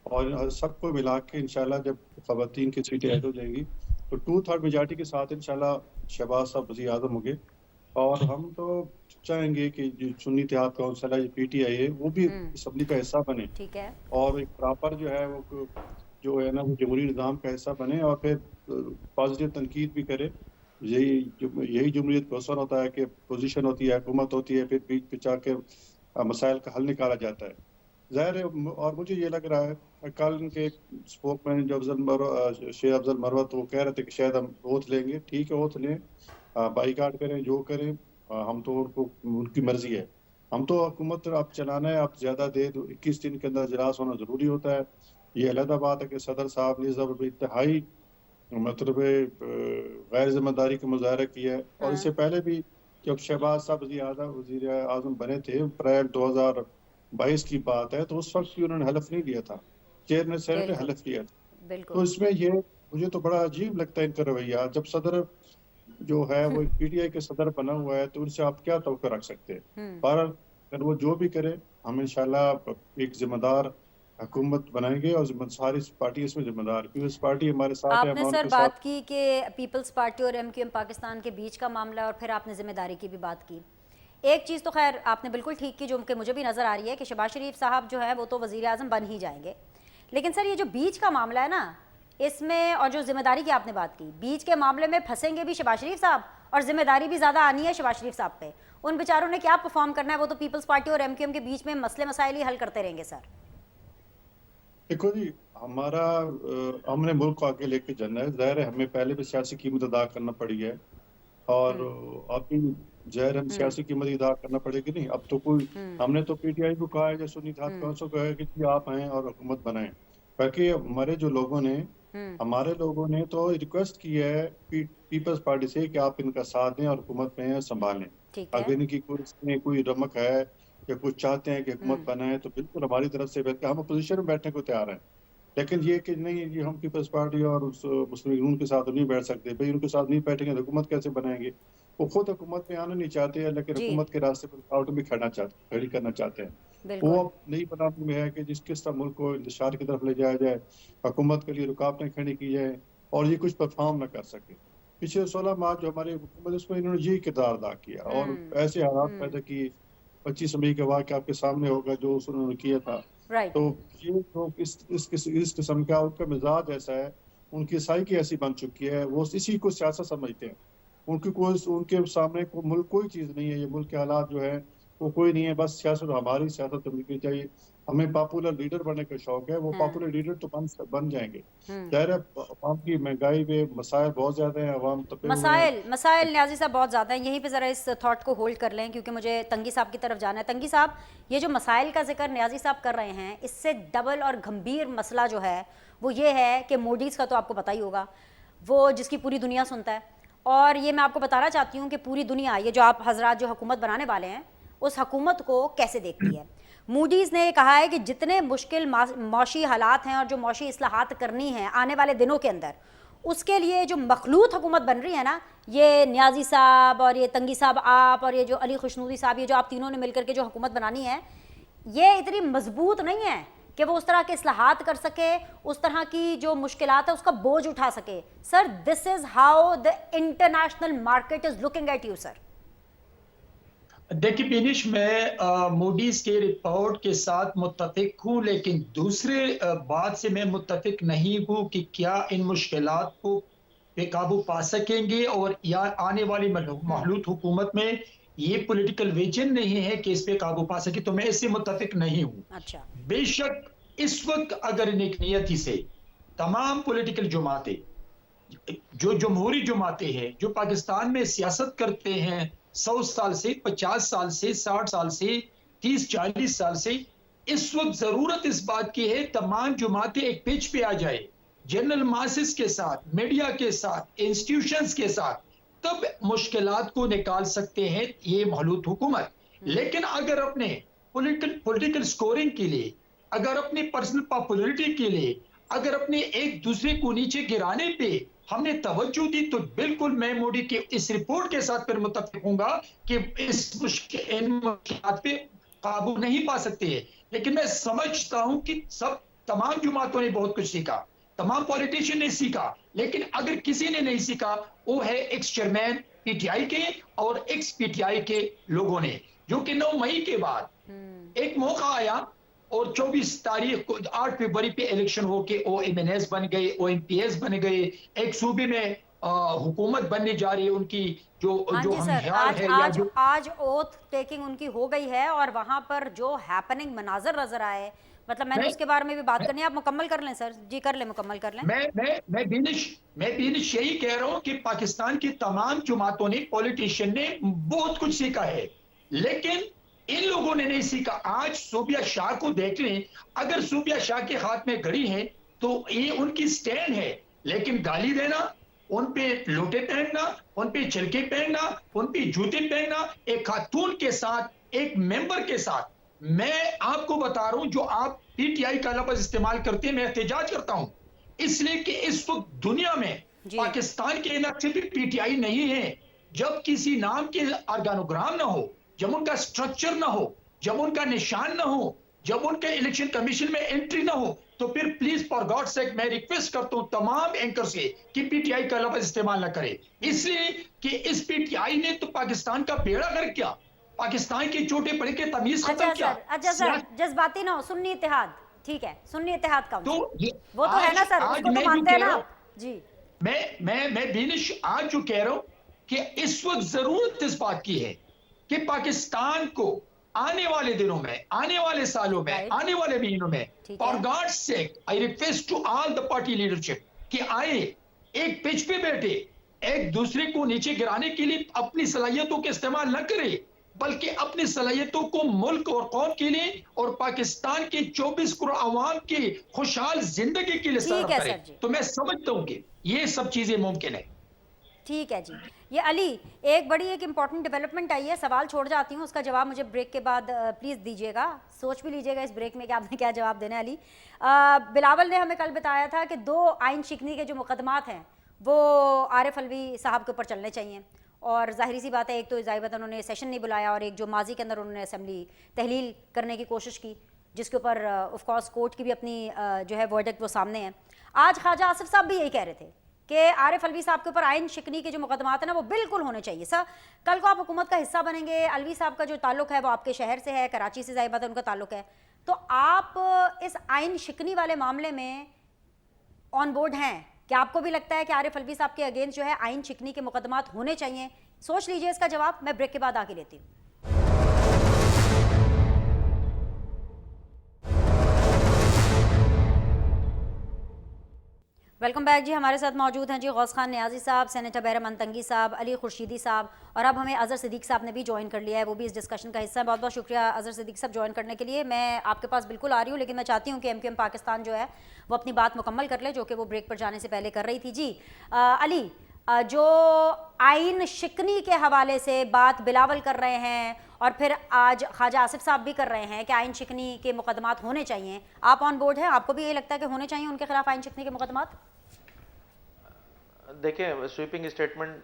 और सबको मिला के इंशाल्लाह जब ख़वातीन की सीटें ऐड हो जाएंगी तो 2/3 मेजॉरिटी के साथ इंशाल्लाह शहबाज साहब वज़ीर आज़म होंगे। और हम तो चाहेंगे कि जो सुन्नी इत्तेहाद काउंसिल है, पीटीआई है, वो भी असम्बली का हिस्सा बने, ठीक है। और एक प्रॉपर जो है वो जो है ना वो जमहूरी निज़ाम का हिस्सा बने, और फिर पॉजिटिव तनकीद भी करे। यही जमहूरियत का असर होता है कि पोजीशन होती है, हुकूमत होती है, फिर बीच पे जाके मसाइल का हल निकाला जाता है। ज़ाहिर है, और मुझे ये लग रहा है कल इनके स्पोकमैन जो शेख अफजल मरवत, वो कह रहे थे कि शायद हम ओथ लेंगे। ठीक है, ओथ लें, बाईकाट करें, जो करें, हम तो उनको उनकी मर्जी है। हम तो हुकूमत आप चलाना है, आप ज्यादा दे दो, 21 दिन के अंदर इजलास होना जरूरी होता है। ये अलग बात है कि सदर साहब ने जब इंतहाई मतलब गैर जिम्मेदारी का मुजाहरा किया है। और इससे पहले भी जब शहबाज साहब वजीर आजम बने थे, अप्रैल 2022 की बात है, तो उस वक्त भी उन्होंने हलफ नहीं लिया था, चेयरमैन सेनेट ने हलफ लिया था। तो इसमें ये मुझे तो बड़ा अजीब लगता है इनका रवैया। जब सदर जो है वो पीटीआई के सदर बना हुआ है तो उनसे आप क्या तवक्को रख सकते हैं? पर अगर वो जो भी करे, हम इंशाल्लाह एक जिम्मेदार हुकूमत बनाएंगे, और सारी पार्टी इसमें जिम्मेदार, पीपल्स पार्टी हमारे साथ है। आपने सर बात की कि पीपल्स पार्टी और एमक्यूएम पाकिस्तान के बीच का मामला है, और फिर आपने जिम्मेदारी की भी बात की। एक चीज़ तो खैर आपने बिल्कुल ठीक की, जो कि मुझे भी नज़र आ रही है कि शहबाज शरीफ साहब जो है वो तो वज़ीर आज़म बन ही जाएंगे। लेकिन सर ये जो बीच का मामला है ना, इसमें, और जो जिम्मेदारी की आपने बात की, बीच के मामले में फंसेंगे भी शहबाज शरीफ साहब, और जिम्मेदारी भी ज़्यादा आनी है शहबाज शरीफ साहब पे। उन बेचारों ने क्या परफॉर्म करना है? वो तो पीपल्स पार्टी और एमक्यूएम के बीच में मसले मसाइल ही हल करते रहेंगे सर। देखो जी, हमने मुल्क को आगे लेके जाना है। ज़ाहिर है हमें पहले भी सियासी कीमत अदा करना पड़ी है, और अभी ज़ाहिर हम सियासी कीमत अदा करना पड़ेगी नहीं। अब तो कोई, हमने तो पीटीआई को कहा है, जो सुन्नी इत्तेहाद काउंसिल को कहा है कि आप आए और हुकूमत बनाएं, बल्कि हमारे लोगों ने तो रिक्वेस्ट की है पीपल्स पार्टी से कि आप इनका साथ दें और हुकूमत में संभालें। अगर इनकी कोई रमक है या कुछ चाहते हैं कि हुकूमत बनाए, तो बिल्कुल हमारी तरफ से, बल्कि हम अपोजिशन में बैठने को तैयार हैं। लेकिन ये कि नहीं, ये हम पीपल्स पार्टी और उस मुस्लिम लीग नून के साथ नहीं बैठ सकते। भाई उनके साथ नहीं बैठेंगे तो हुकूमत कैसे बनाएंगे? वो खुद हुकूमत में आना नहीं चाहते हैं, लेकिन हुकूमत के रास्ते पर रुकावट भी खड़ी करना चाहते हैं। वो अब नई बनाने में है कि किस तरह मुल्क को इंतशार की तरफ ले जाया जाए, हुकूमत के लिए रुकावटें खड़ी की जाए, और ये कुछ परफॉर्म न कर सके। पिछले 16 माह जो हमारी हुकूमत, उसमें इन्होंने यही किरदार अदा किया, और ऐसे हालात पैदा किए। 25 मई के वाक़या आपके सामने होगा जो उन्होंने किया था। तो ये तो इस किस्म का उनका मिजाज ऐसा है, उनकी साइकी ऐसी बन चुकी है, वो इसी को सियासत समझते हैं। उनके सामने मुल्क कोई चीज़ नहीं है। ये मुल्क के हालात जो है वो कोई नहीं है, बस सियासत, हमारी सियासत बननी चाहिए। हमें पॉपुलर लीडर बनने का शौक है, वो पॉपुलर लीडर तो बन जाएंगे। ज़ाहिर है अवाम की महंगाई में मसाइल बहुत ज़्यादा हैं, अवाम तपे हुए हैं। मसाइल न्याजी साहब बहुत ज़्यादा हैं। यहीं पे ज़रा इस थॉट को होल्ड कर लें, क्योंकि मुझे तंगी साहब की तरफ जाना है। तंगी साहब, ये जो मसाइल का जिक्र न्याजी साहब कर रहे हैं, इससे डबल और गंभीर मसला जो है वो ये है कि मोडीज़ का तो आपको पता ही होगा, वो जिसकी पूरी दुनिया सुनता है। और ये मैं आपको बताना चाहती हूँ कि पूरी दुनिया, ये जो आप हजरात जो हुकूमत बनाने वाले हैं, उस हुकूमत को कैसे देखती है। मूडीज़ ने कहा है कि जितने मुश्किल मौशी हालात हैं और जो मौशी इस्लाहात करनी है आने वाले दिनों के अंदर, उसके लिए जो मखलूत हुकूमत बन रही है ना, ये न्याजी साहब और ये तंगी साहब, आप और ये जो अली खुशनूदी साहब, ये जो आप तीनों ने मिलकर के जो हुकूमत बनानी है, ये इतनी मजबूत नहीं है कि वो उस तरह के इस्लाहात कर सके, उस तरह की जो मुश्किलात है उसका बोझ उठा सके। Sir, this is how the international market is looking at you sir. देखिए बिनिश, मैं मूडीज के रिपोर्ट के साथ मुत्तफिक हूं, लेकिन दूसरे बात से मैं मुत्तफिक नहीं हूं कि क्या इन मुश्किलात को बेकाबू पा सकेंगे, और या आने वाली महलूत हुकूमत में ये पॉलिटिकल विजन नहीं है कि इस पे काबू पा सके, तो मैं इससे मुत्तफिक नहीं हूं। अच्छा। बेशक इस वक्त अगर नेक नियति से तमाम पॉलिटिकल जमातें, जो जमहूरी जमातें हैं, जो पाकिस्तान में सियासत करते हैं 100 साल से, 50 साल से, 60 साल से, 30-40 साल से, इस वक्त जरूरत इस बात की है तमाम जमातें एक पेज पे आ जाए, जनरल मासेस के साथ, मीडिया के साथ, इंस्टीट्यूशंस के साथ, तब मुश्किलात को निकाल सकते हैं ये महलूत हुकूमत। लेकिन अगर अपने पॉलिटिकल स्कोरिंग के लिए, अगर अपनी पर्सनल पॉपुलैरिटी के लिए, अगर अपने एक दूसरे को नीचे गिराने पे हमने तवज्जो दी, तो बिल्कुल मैं मोदी के इस रिपोर्ट के साथ फिर मुत्तफिक हूंगा कि इन मुश्किलात पे काबू नहीं पा सकते हैं। लेकिन मैं समझता हूं कि तमाम जमातों ने बहुत कुछ सीखा, तमाम पॉलिटिशियन ने सीखा, लेकिन अगर किसी ने नहीं सीखा वो है एक्स चेयरमैन पीटीआई के और एक्स पीटीआई के लोगों ने, जो कि 9 मई के बाद एक मौका आया और 24 तारीख को 8 फरवरी पे इलेक्शन होके OMNS बन गए, OMPS बन गए, एक सूबे में हुकूमत बनने जा रही है उनकी, जो हाँ जो जी हम सर, ख्याल आज है या आज जो आज ओथ टेकिंग उनकी हो गई है और वहां पर जो हैपनिंग मनाजर नजर आए, मतलब मैंने मैं उसके बारे में भी बात मैं करनी है। आप मुकम्मल कर लें सर जी, कर लें, मुकम्मल कर लें। मैं बीनिश यही कह रहा हूं कि पाकिस्तान की तमाम जमातों ने, पॉलिटिशियन ने बहुत कुछ सीखा है, लेकिन इन लोगों ने नहीं सीखा। आज सूबिया शाह को देख लें, अगर सूबिया शाह के हाथ में घड़ी है तो ये उनकी स्टैंड है, लेकिन गाली देना, उन पे लोटे पहनना, उन पे छिलके पहनना, उन पे जूते पहनना, एक खातून के साथ, एक मेंबर के साथ, मैं आपको बता रहा हूं, जो आप पीटीआई का लफ्ज इस्तेमाल करते हैं, मैं एहतजाज करता हूं, इसलिए कि इस वक्त दुनिया में जी। पाकिस्तान के ना सिर्फ पीटीआई नहीं है, जब किसी नाम के ऑर्गेनोग्राम ना हो, जब उनका स्ट्रक्चर ना हो, जब उनका निशान ना हो, जब उनके इलेक्शन कमीशन में एंट्री ना हो, तो फिर प्लीज फॉर गॉड सेक मैं रिक्वेस्ट करता हूं तमाम एंकर से कि पीटीआई का लफ्ज इस्तेमाल ना करें, इसलिए कि इस पीटीआई ने तो पाकिस्तान का बेड़ा गर्क किया, पाकिस्तान के छोटे बड़े के तमीज खत्म किया। अच्छा सर, जज्बाती ना हो, सुन्नी इत्तेहाद, ठीक है, सुन्नी इत्तेहाद तो काउंसिल, ये वो तो है ना सर, आज उसको तो मैं जो मानते हैं कह ना रहा आप जी। हूं, मैं बीनिश आज जो कह रहा हूं कि इस वक्त जरूरत इस बात की है कि पाकिस्तान को आने वाले दिनों में, आने वाले सालों में, राइट। आने वाले महीनों में, ठीक फॉर है। God sake I request to all the party leadership कि आए, एक पिच पे बैठे, एक दूसरे को नीचे गिराने के लिए अपनी सलाहियतों का इस्तेमाल न करे, बल्कि अपनी सलाहियतों को मुल्क और कौम के लिए और पाकिस्तान के 24 करोड़ आवाम की खुशहाल जिंदगी के लिए ठीक सर्व है करे। सर जी, तो मैं समझता हूं कि ये सब चीजें मुमकिन है। ठीक है जी। ये अली, एक बड़ी एक इम्पॉर्टेंट डेवलपमेंट आई है, सवाल छोड़ जाती हूँ, उसका जवाब मुझे ब्रेक के बाद प्लीज़ दीजिएगा, सोच भी लीजिएगा इस ब्रेक में कि आपने क्या जवाब देना है। अली, बिलावल ने हमें कल बताया था कि 2 आइन शिकनी के जो मुकदमात हैं वो आरिफ अलवी साहब के ऊपर चलने चाहिए, और जाहिर सी बात है, एक तो ज़ाहिर उन्होंने सेशन नहीं बुलाया, और एक जो माजी के अंदर उन्होंने असम्बली तहलील करने की कोशिश की, जिसके ऊपर ऑफ कोर्स कोर्ट की भी अपनी जो है वर्डिक्ट वो सामने है। आज ख्वाजा आसिफ साहब भी यही कह रहे थे कि आरिफ अलवी साहब के ऊपर आइन शिकनी के जो मुकदमात हैं ना वो बिल्कुल होने चाहिए। सर, कल को आप हुकूमत का हिस्सा बनेंगे, अलवी साहब का जो ताल्लुक है वो आपके शहर से है, कराची से ज़ाहिर बात है उनका ताल्लुक है, तो आप इस आइन शिकनी वाले मामले में ऑन बोर्ड हैं? क्या आपको भी लगता है कि आरिफ अलवी साहब के अगेंस्ट जो है आइन शिकनी के मुकदमात होने चाहिए? सोच लीजिए इसका जवाब, मैं ब्रेक के बाद आके लेती हूँ। वेलकम बैक जी। हमारे साथ मौजूद हैं जी गौस खान नियाजी साहब, सेनेटर बैरम अंतंगी साहब, अली खुर्शीदी साहब, और अब हमें अजहर सिद्दीक साहब ने भी ज्वाइन कर लिया है, वो भी इस डिस्कशन का हिस्सा है। बहुत बहुत शुक्रिया अजहर सिद्दीक साहब ज्वाइन करने के लिए। मैं आपके पास बिल्कुल आ रही हूँ, लेकिन मैं चाहती हूँ कि MQM पाकिस्तान जो है वो अपनी बात मुकम्मल कर ले, जो कि वो ब्रेक पर जाने से पहले कर रही थी। जी अली, जो आइन शिकनी के हवाले से बात बिलावल कर रहे हैं और फिर आज ख्वाजा आसिफ साहब भी कर रहे हैं कि आइन शिकनी के मुकदमात होने चाहिए, आप ऑन बोर्ड हैं? आपको भी यही लगता है कि होने चाहिए उनके खिलाफ आइन शिकनी के मुकदमात? देखें, स्वीपिंग स्टेटमेंट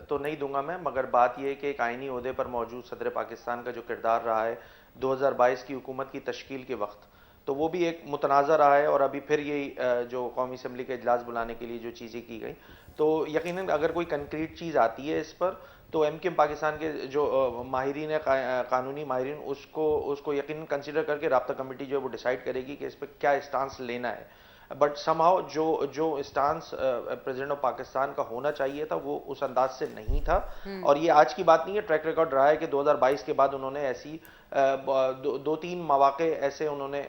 तो नहीं दूंगा मैं, मगर बात यह है कि एक आइनी ओहदे पर मौजूद सदर पाकिस्तान का जो किरदार रहा है 2022 की हुकूमत की तश्कील के वक्त, तो वो भी एक मुतनाज़ा रहा है। और अभी फिर यही जो कौमी असम्बली का इजलास बुलाने के लिए जो चीज़ें की गई, तो यकीनन अगर कोई कंक्रीट चीज़ आती है इस पर, तो एमक्यूएम पाकिस्तान के जो माहिरीन है, कानूनी माहिरीन, उसको यकीनन कंसिडर करके राब्ता कमेटी जो है वो डिसाइड करेगी कि इस पर क्या स्टांस लेना है। बट समहाउ जो स्टांस प्रेसिडेंट ऑफ पाकिस्तान का होना चाहिए था वो उस अंदाज से नहीं था। और ये आज की बात नहीं है, ट्रैक रिकॉर्ड रहा है कि 2022 के बाद उन्होंने ऐसी दो तीन मौके ऐसे उन्होंने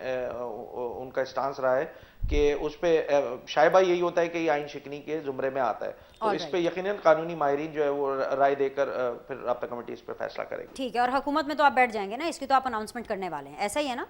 उनका स्टांस रहा है कि उस पर शायबा यही होता है कि ये आइन शिकनी के जुमरे में आता है। तो इस पे यकीनन कानूनी माहिरीन जो है वो राय देकर फिर राब्ता कमेटी इस पर फैसला करेगी। ठीक है, और हुकूमत में तो आप बैठ जाएंगे ना, इसकी तो आप अनाउंसमेंट करने वाले हैं, ऐसा ही है ना?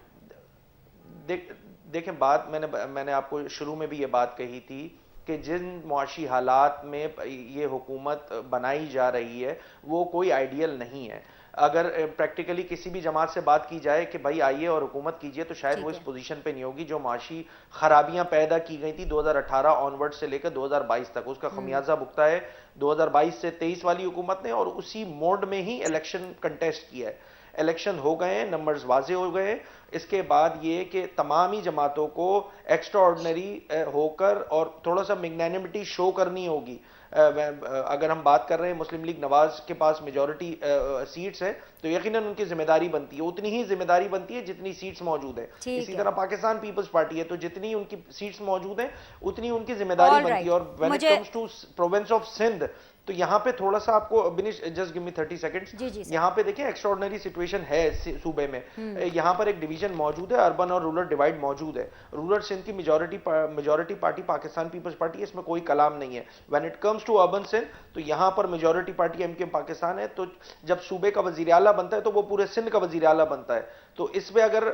देखें, बात मैंने आपको शुरू में भी ये बात कही थी कि जिन मुआशी हालात में ये हुकूमत बनाई जा रही है वो कोई आइडियल नहीं है। अगर प्रैक्टिकली किसी भी जमात से बात की जाए कि भाई आइए और हुकूमत कीजिए, तो शायद वो इस पोजीशन पे नहीं होगी। जो माशी खराबियां पैदा की गई थी 2018 ऑनवर्ड से लेकर 2022 तक, उसका खमियाजा भुगता है 2022 से 23 वाली हुकूमत ने, और उसी मोड में ही इलेक्शन कंटेस्ट किया है। इलेक्शन हो गए, नंबर्स वाजे हो गए। इसके बाद ये कि तमाम ही जमातों को एक्स्ट्रा ऑर्डिनरी होकर और थोड़ा सा मैग्नेनिमिटी शो करनी होगी। अगर हम बात कर रहे हैं मुस्लिम लीग नवाज के पास मेजॉरिटी सीट्स है, तो यकीनन उनकी जिम्मेदारी बनती है, उतनी ही जिम्मेदारी बनती है जितनी सीट्स मौजूद है। इसी तरह पाकिस्तान पीपल्स पार्टी है, तो जितनी उनकी सीट्स मौजूद है उतनी उनकी जिम्मेदारी बनती है। और when it comes to province of Sindh, तो यहाँ पे थोड़ा सा आपको Binish, just give me 30 seconds. यहाँ पे देखिए एक्स्ट्राऑर्डिनरी सिचुएशन है सूबे में। यहाँ पर एक डिवीजन मौजूद है, अर्बन और रूरल डिवाइड मौजूद है। रूरल सिंध की majority party Pakistan Peoples Party है, इसमें कोई कलाम नहीं है। When it comes to urban Sindh, तो यहाँ पर मेजॉरिटी पार्टी एमक्यूएम पाकिस्तान है। तो जब सूबे का वजीर आला बनता है तो वो पूरे सिंध का वजीर आला बनता है। तो इस पे अगर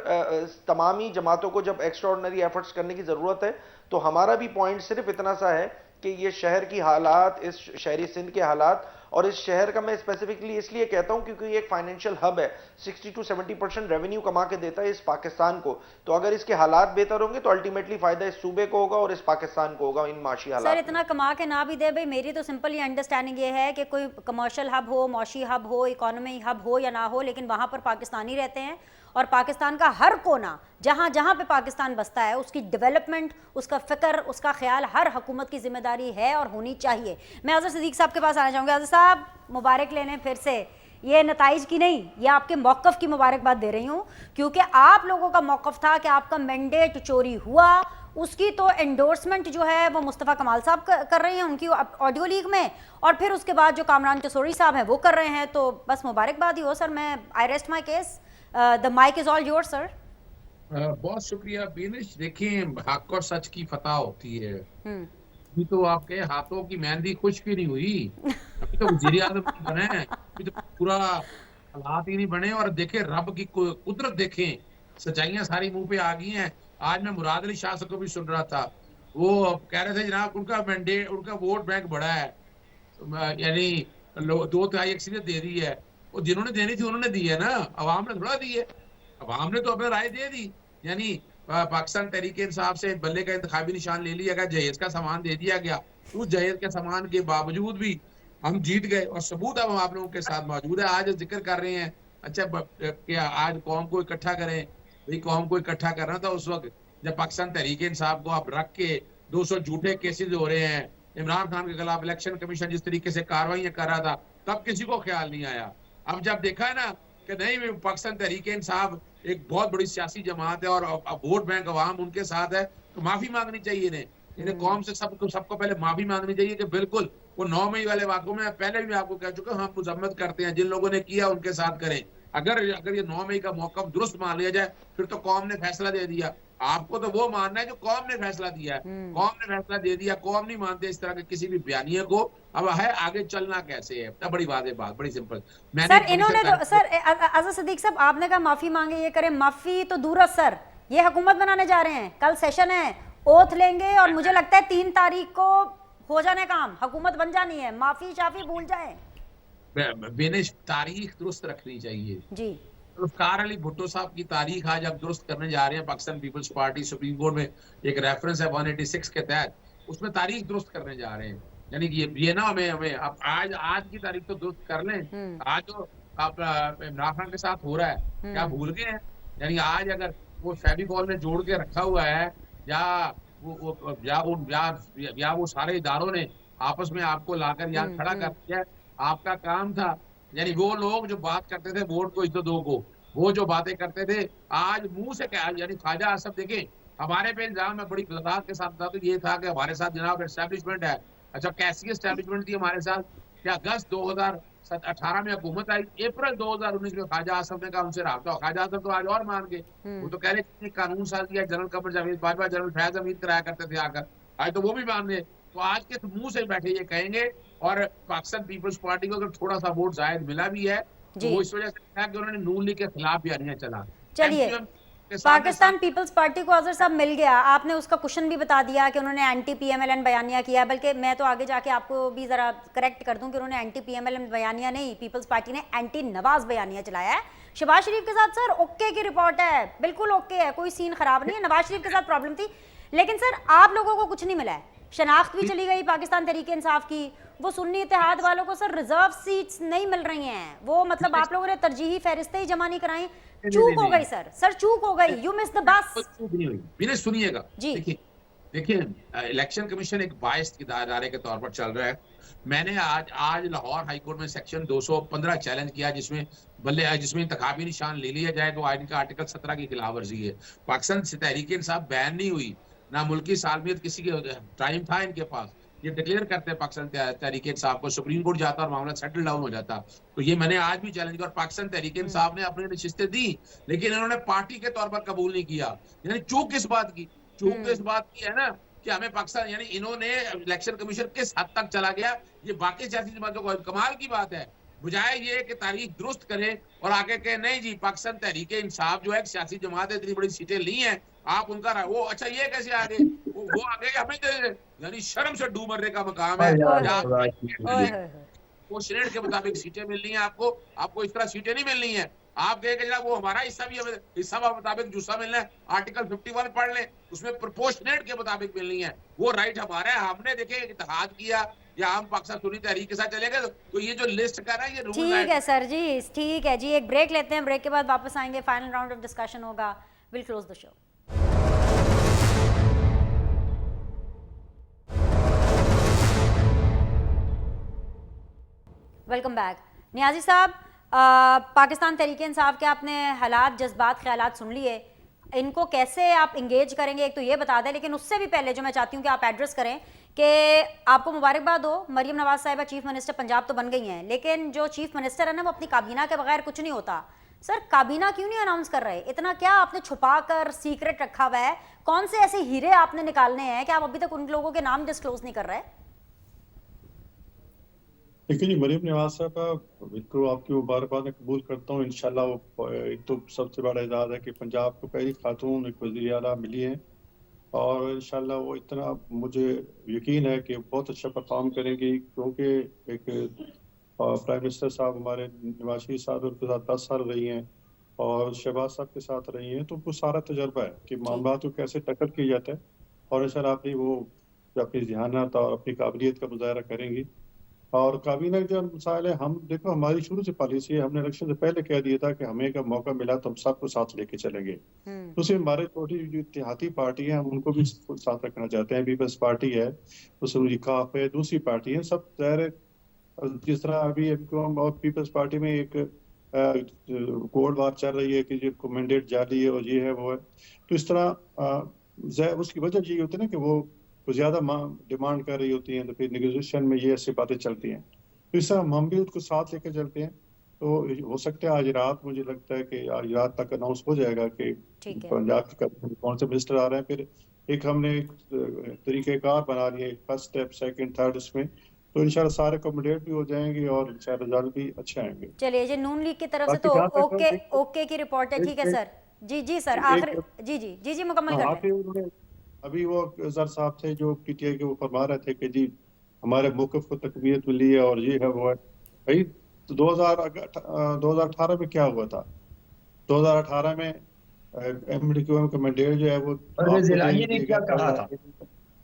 तमामी जमातों को जब एक्स्ट्राऑर्डिनरी एफर्ट्स करने की जरूरत है, तो हमारा भी पॉइंट सिर्फ इतना सा है कि ये शहर की हालात, इस शहरी सिंध के हालात, और इस शहर का मैं स्पेसिफिकली इसलिए कहता हूं क्योंकि ये एक फाइनेंशियल हब है, 60 to 70% रेवेन्यू कमा के देता है इस पाकिस्तान को। तो अगर इसके हालात बेहतर होंगे तो अल्टीमेटली फायदा इस सूबे को होगा और इस पाकिस्तान को होगा इन माशी हालात। सर इतना कमा के ना भी दे भाई, मेरी तो सिंपल ये अंडरस्टैंडिंग ये है कि कोई कमर्शियल हब हो, मौशी हब हो, इकोनॉमी हब हो या ना हो, लेकिन वहां पर पाकिस्तानी रहते हैं और पाकिस्तान का हर कोना, जहां जहां पे पाकिस्तान बसता है, उसकी डेवलपमेंट, उसका फिक्र, उसका ख्याल हर हुकूमत की जिम्मेदारी है और होनी चाहिए। मैं अजहर सिद्दीक साहब के पास आना चाहूँगी। अजहर साहब, मुबारक लेने फिर से, ये नताइज की नहीं, ये आपके मौक़िफ़ की मुबारकबाद दे रही हूँ, क्योंकि आप लोगों का मौक़िफ़ था कि आपका मैंडेट चोरी हुआ। उसकी तो एंडोर्समेंट जो है वो मुस्तफ़ा कमाल साहब कर रहे हैं उनकी ऑडियो लीक में, और फिर उसके बाद जो कामरान तसोरी साहब हैं वो कर रहे हैं। तो बस मुबारकबाद ही हो सर। मैं I rest my case, the mic is all your sir. बहुत शुक्रिया बिनिश। देखिए, हक और सच की फतह होती है। अभी तो आपके हाथों की मेहंदी खुश्क ही नहीं हुई, अभी तो वज़ीर आज़म नहीं बने, अभी तो पूरा हालात ही नहीं बने। और देखें रब की कुदरत, देखें सच्चाइयां सारी मुंह पे आ गई हैं। आज मैं मुराद अली शाह को भी सुन रहा था, वो कह रहे थे जनाब उनका मैंडेट, उनका वोट बैंक बड़ा है, यानी 2/3 अक्सरियत दे दी है। वो जिन्होंने देनी थी उन्होंने दी है ना, अवाम ने थोड़ा दी है। अवाम ने तो अपने राय दे दी, यानी पाकिस्तान तहरीक इंसाफ से बल्ले का इंतखाबी निशान ले लिया गया, जहेज का सामान दे दिया गया। उस जहेज के सामान के बावजूद भी हम जीत गए, और सबूत अब आप लोगों के साथ मौजूद है। आज जिक्र कर रहे हैं, अच्छा क्या आज कौम को इकट्ठा करें, भाई कौम को इकट्ठा करना था उस वक्त जब पाकिस्तान तहरीक इंसाफ को आप रख के 200 झूठे केसेस हो रहे हैं, इमरान खान के खिलाफ इलेक्शन कमीशन जिस तरीके से कार्रवाइयां कर रहा था, तब किसी को ख्याल नहीं आया। अब जब देखा है ना कि नहीं, पाकिस्तान तहरीक इंसाफ एक बहुत बड़ी सियासी जमात है और वोट बैंक अवाम उनके साथ है, तो माफी मांगनी चाहिए इन्हें कौम से। सबको पहले माफी मांगनी चाहिए कि बिल्कुल वो 9 मई वाले वाकों में पहले भी आपको कह चुका, हम मुजम्मत करते हैं, जिन लोगों ने किया उनके साथ करें। अगर ये 9 मई का मौका दुरुस्त मान लिया जाए, फिर तो कौम ने फैसला दे दिया। आपको तो वो मानना है जो कौम ने फैसला दिया है, कौम ने फैसला दे दिया, कौम नहीं मानते इस तरह के किसी भी बयानिए को। अब है आगे चलना कैसे है, बड़ी वादे बात, बड़ी सिंपल। सर इन्होंने तो सर अजहर सिद्दीक साहब, आपने कहा माफी मांगे, ये करें, माफी तो दूर सर, ये हुकूमत बनाने जा रहे हैं, कल सेशन है, ओथ लेंगे और मुझे लगता है 3 तारीख को हो जाने काम, हुकूमत बन जानी है, माफी शाफी भूल जाए। बेनिश, तारीख दुरुस्त रखनी चाहिए जी। ज़ुल्फ़िकार अली भुट्टो साहब की तारीख आज आप दुरुस्त करने जा रहे हैं। Pakistan Peoples Party Supreme Court में एक रेफरेंस है 186 के तहत, उसमें तारीख दुरुस्त करने जा रहे हैं। यानी कि ये ना हमें आप आज की तारीख तो दुरुस्त कर लें। आज जो आप इमरान खान के साथ हो रहा है, क्या भूल गए हैं? यानी आज अगर वो फेविकॉल में जोड़ के रखा हुआ है, या वो सारे इदारों ने आपस में आपको लाकर यहाँ खड़ा कर दिया है। आपका काम था, यानी वो लोग जो बात करते थे वोट को इज्जत दो को, वो जो बातें करते थे आज मुंह से क्या, यानी ख्वाजा आसफ देखें हमारे पे इल्जाम है बड़ी वजाहत के साथ था, तो ये था कि हमारे साथ जनाब एस्टेब्लिशमेंट है। अच्छा, कैसी एस्टेब्लिशमेंट थी हमारे साथ? क्या अगस्त 2018 में हुकूमत आई, अप्रैल 2019 में ख्वाजा आसफ ने कहा उनसे रहा। ख्वाजा आसफ तो आज और मान गए, वो तो कह रहे कानून साज किया जनरल कमर जावेद बाजवा, जनरल फैज हमीद कराया करते थे आकर, आज तो वो भी मान गए। तो आज के मुंह से बैठे ये कहेंगे, और पाकिस्तान पीपल्स पार्टी को अगर थोड़ा सा वोट जायद मिला भी है तो वो इस वजह से था कि उन्होंने नून लीग के खिलाफ बयानियां चला। चलिए, पाकिस्तान पीपल्स पार्टी को अजहर साहब मिल गया, आपने उसका क्वेश्चन भी बता दिया कि उन्होंने एंटी पीएमएलएन बयानिया किया, बल्कि मैं तो आगे जाके आपको भी जरा करेक्ट कर दूं कि उन्होंने एंटी पीएमएलएन बयानिया नहीं, पीपल्स पार्टी ने एंटी नवाज बयानिया चलाया है। शहबाज शरीफ के साथ सर ओके की रिपोर्ट है, बिल्कुल ओके है, कोई सीन खराब नहीं है। नवाज शरीफ के साथ प्रॉब्लम थी, लेकिन सर आप लोगों को कुछ नहीं मिला है। शनाख्त भी चली गई पाकिस्तान तहरीके इंसाफ की, वो सुन्नी इत्तेहाद वालों को सर रिजर्व सीट्स नहीं मिल रही हैं, वो मतलब आप लोगों ने तरजीही फहरिस्तें ही जमा नहीं कराई, चूक हो गई सर चूक हो गई, यू मिस द बस। चूक नहीं हुई, सुनिएगा, देखिए इलेक्शन कमीशन एक बायस्ड इदारे के तौर पर चल रहा है। मैंने आज लाहौर हाई कोर्ट में सेक्शन 215 चैलेंज किया, जिसमें इंतखाबी निशान ले लिया जाए तो आइन का आर्टिकल 17 की खिलाफ वर्जी है। पाकिस्तान से तहरीक इंसाफ बैन नहीं हुई, ना मुल्की सालमियत किसी के टाइम था इनके पास, ये डिक्लेयर करते हैं पाकिस्तान तहरीक इंसाफ को, सुप्रीम कोर्ट जाता और मामला सेटल डाउन हो जाता। तो ये मैंने आज भी चैलेंज किया और पाकिस्तान तहरीक इंसाफ ने अपनी नशिस्तें दी, लेकिन इन्होंने पार्टी के तौर पर कबूल नहीं किया। यानी चूक किस बात की? चूक तो इस बात की है ना कि हमें पाकिस्तान, यानी इन्होंने इलेक्शन कमीशन किस हद तक चला गया, ये बाकी सियासी जमातों को कमाल की बात है। बजाय ये कि तारीख दुरुस्त करें और आगे कहे नहीं जी पाकिस्तान तहरीक इंसाफ जो है सियासी जमात है, इतनी बड़ी सीटें ली हैं आप उनका वो, अच्छा ये कैसे आगे वो आगे हमें दे, यानी शर्म से डूब मरने का मकाम है। वो शेड के मुताबिक सीटें मिलनी है आपको इस तरह सीटें नहीं मिलनी है। आप कहेंगे जनाब वो हमारा हिस्सा भी हमें हिस्सा मुताबिक जुस्सा मिलना है, आर्टिकल 51 पढ़ लें, उसमें प्रोपोर्शनेट के मुताबिक मिलनी है, वो राइट हमारा है। हमने देखे इत्तेहाद किया या हम पाकिस्तान सुन्नी तहरीक के साथ चले गए, तो ये जो लिस्ट का ना ये रूल ठीक है सर जी, ठीक है जी, एक ब्रेक लेते हैं, ब्रेक के बाद वापस आएंगे, फाइनल राउंड ऑफ डिस्कशन होगा, will close the show. Welcome back. Niazi साहब, पाकिस्तान तहरीक इंसाफ के आपने हालात, जज्बात, ख्यालात सुन लिए, इनको कैसे आप इंगेज करेंगे एक तो ये बता दें, लेकिन उससे भी पहले जो मैं चाहती हूँ कि आप एड्रेस करें कि आपको मुबारकबाद हो, मरियम नवाज साहिबा चीफ मिनिस्टर पंजाब तो बन गई हैं, लेकिन जो चीफ मिनिस्टर है ना वो अपनी काबीना के बगैर कुछ नहीं होता। सर काबीना क्यों नहीं अनाउंस कर रहे? इतना क्या आपने छुपा कर सीक्रेट रखा हुआ है? कौन से ऐसे हीरे आपने निकालने हैं कि आप अभी तक उन लोगों के नाम डिस्क्लोज नहीं कर रहे? देखिए जी, मरियम नवाज साहब बिल्कुल आपकी मुबारकबाद मैं कबूल करता हूँ। इंशाल्लाह वो एक तो सबसे बड़ा एजाज़ है कि पंजाब को पहली खातून एक वज़ीर आला मिली है, और इंशाल्लाह वो इतना मुझे यकीन है कि बहुत अच्छा परफॉर्म करेंगी, क्योंकि एक प्राइम मिनिस्टर साहब हमारे नवाज शरीफ साहब उनके साथ 10 साल रही हैं और शहबाज साहब के साथ रही हैं, तो वो सारा तजर्बा है कि मामला को कैसे टैकल किया जाता है, और इंशाल्लाह अपनी ज़हानत और अपनी काबिलियत का मुजाहरा करेंगी। और काबीना के जो मसाइल है, हम देखो हमारी शुरू से पॉलिसी है, हमने इलेक्शन से पहले कह दिया था कि हमें अगर मौका मिला तो हम सबको साथ लेके चलेंगे। उसमें हमारे छोटी जो इत्तेहादी पार्टी है हम उनको भी साथ रखना चाहते हैं। पीपल्स पार्टी है, उसमें काफ है, दूसरी पार्टी है, सब ज़ाहिर जिस तरह अभी और पीपल्स पार्टी में एक कोल्ड वार चल रही है कि जिनको मैंडेट जाली है और ये है वो है, तो इस तरह उसकी वजह ये होती है ना कि वो ज़्यादा डिमांड कर रही होती हैं, तो फिर नेगोशिएशन में ये ऐसी बातें चलती हैं। तो इस तरह हम भी उसको साथ लेकर चलते हैं। तो हो सकता है आज रात, मुझे लगता है कि आज रात तक अनाउंस हो जाएगा कि पंजाब के कौन से मिनिस्टर आ रहे हैं। फिर एक हमने एक तरीक़ेकार बना लिया, फर्स्ट स्टेप, सेकंड, थर्ड, उसमें तो इंशाल्लाह सारे अकोमोडेट भी हो जाएंगे और इंशाल्लाह रिजल्ट भी अच्छे आएंगे। चलिए जी, नून लीग की तरफ से तो ओके की रिपोर्ट है, ठीक है सर। जी सर, आखिर जी मुकम्मल कर लें। अभी वो अजहर साहब थे जो पीटीआई के वो फरमा रहे थे कि जी हमारे मौक़िफ़ को तकवीयत मिली है और ये है वो है। भाई तो 2018 में क्या हुआ था? 2018 में एमडीक्यूएम का मैंडेट जो है वो क्या कहा था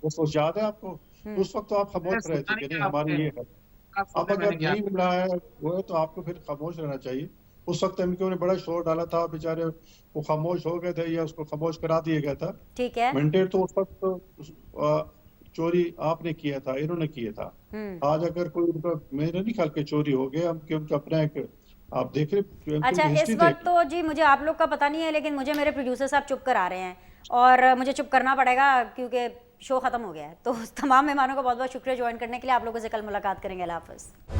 वो याद है आपको? उस वक्त तो आप खामोश रहे थे कि नहीं हमारी ये है। अब अगर नहीं मिला है वो है तो आपको फिर खामोश रहना चाहिए। उस वक्त एमक्यूएम ने बड़ा शोर डाला था, बेचारे वो खामोश हो गए थे या उसको खामोश करा दिया गया था। ठीक है। मैंडेट तो उस वक्त चोरी आपने किया था, इन्होंने किया था। आज अगर कोई उनका, मेरे नहीं ख्याल के चोरी हो गया, हम उनका अपना एक आप देख रहे। अच्छा, इस वक्त तो जी मुझे आप लोग का पता नहीं है, लेकिन मुझे मेरे प्रोड्यूसर साहब चुप कर आ रहे हैं और मुझे चुप करना पड़ेगा क्योंकि शो खत्म हो गया है। तो तमाम मेहमानों का बहुत बहुत शुक्रिया ज्वाइन करने के लिए। आप लोगों से कल मुलाकात करेंगे। अल्लाह हाफ़िज़।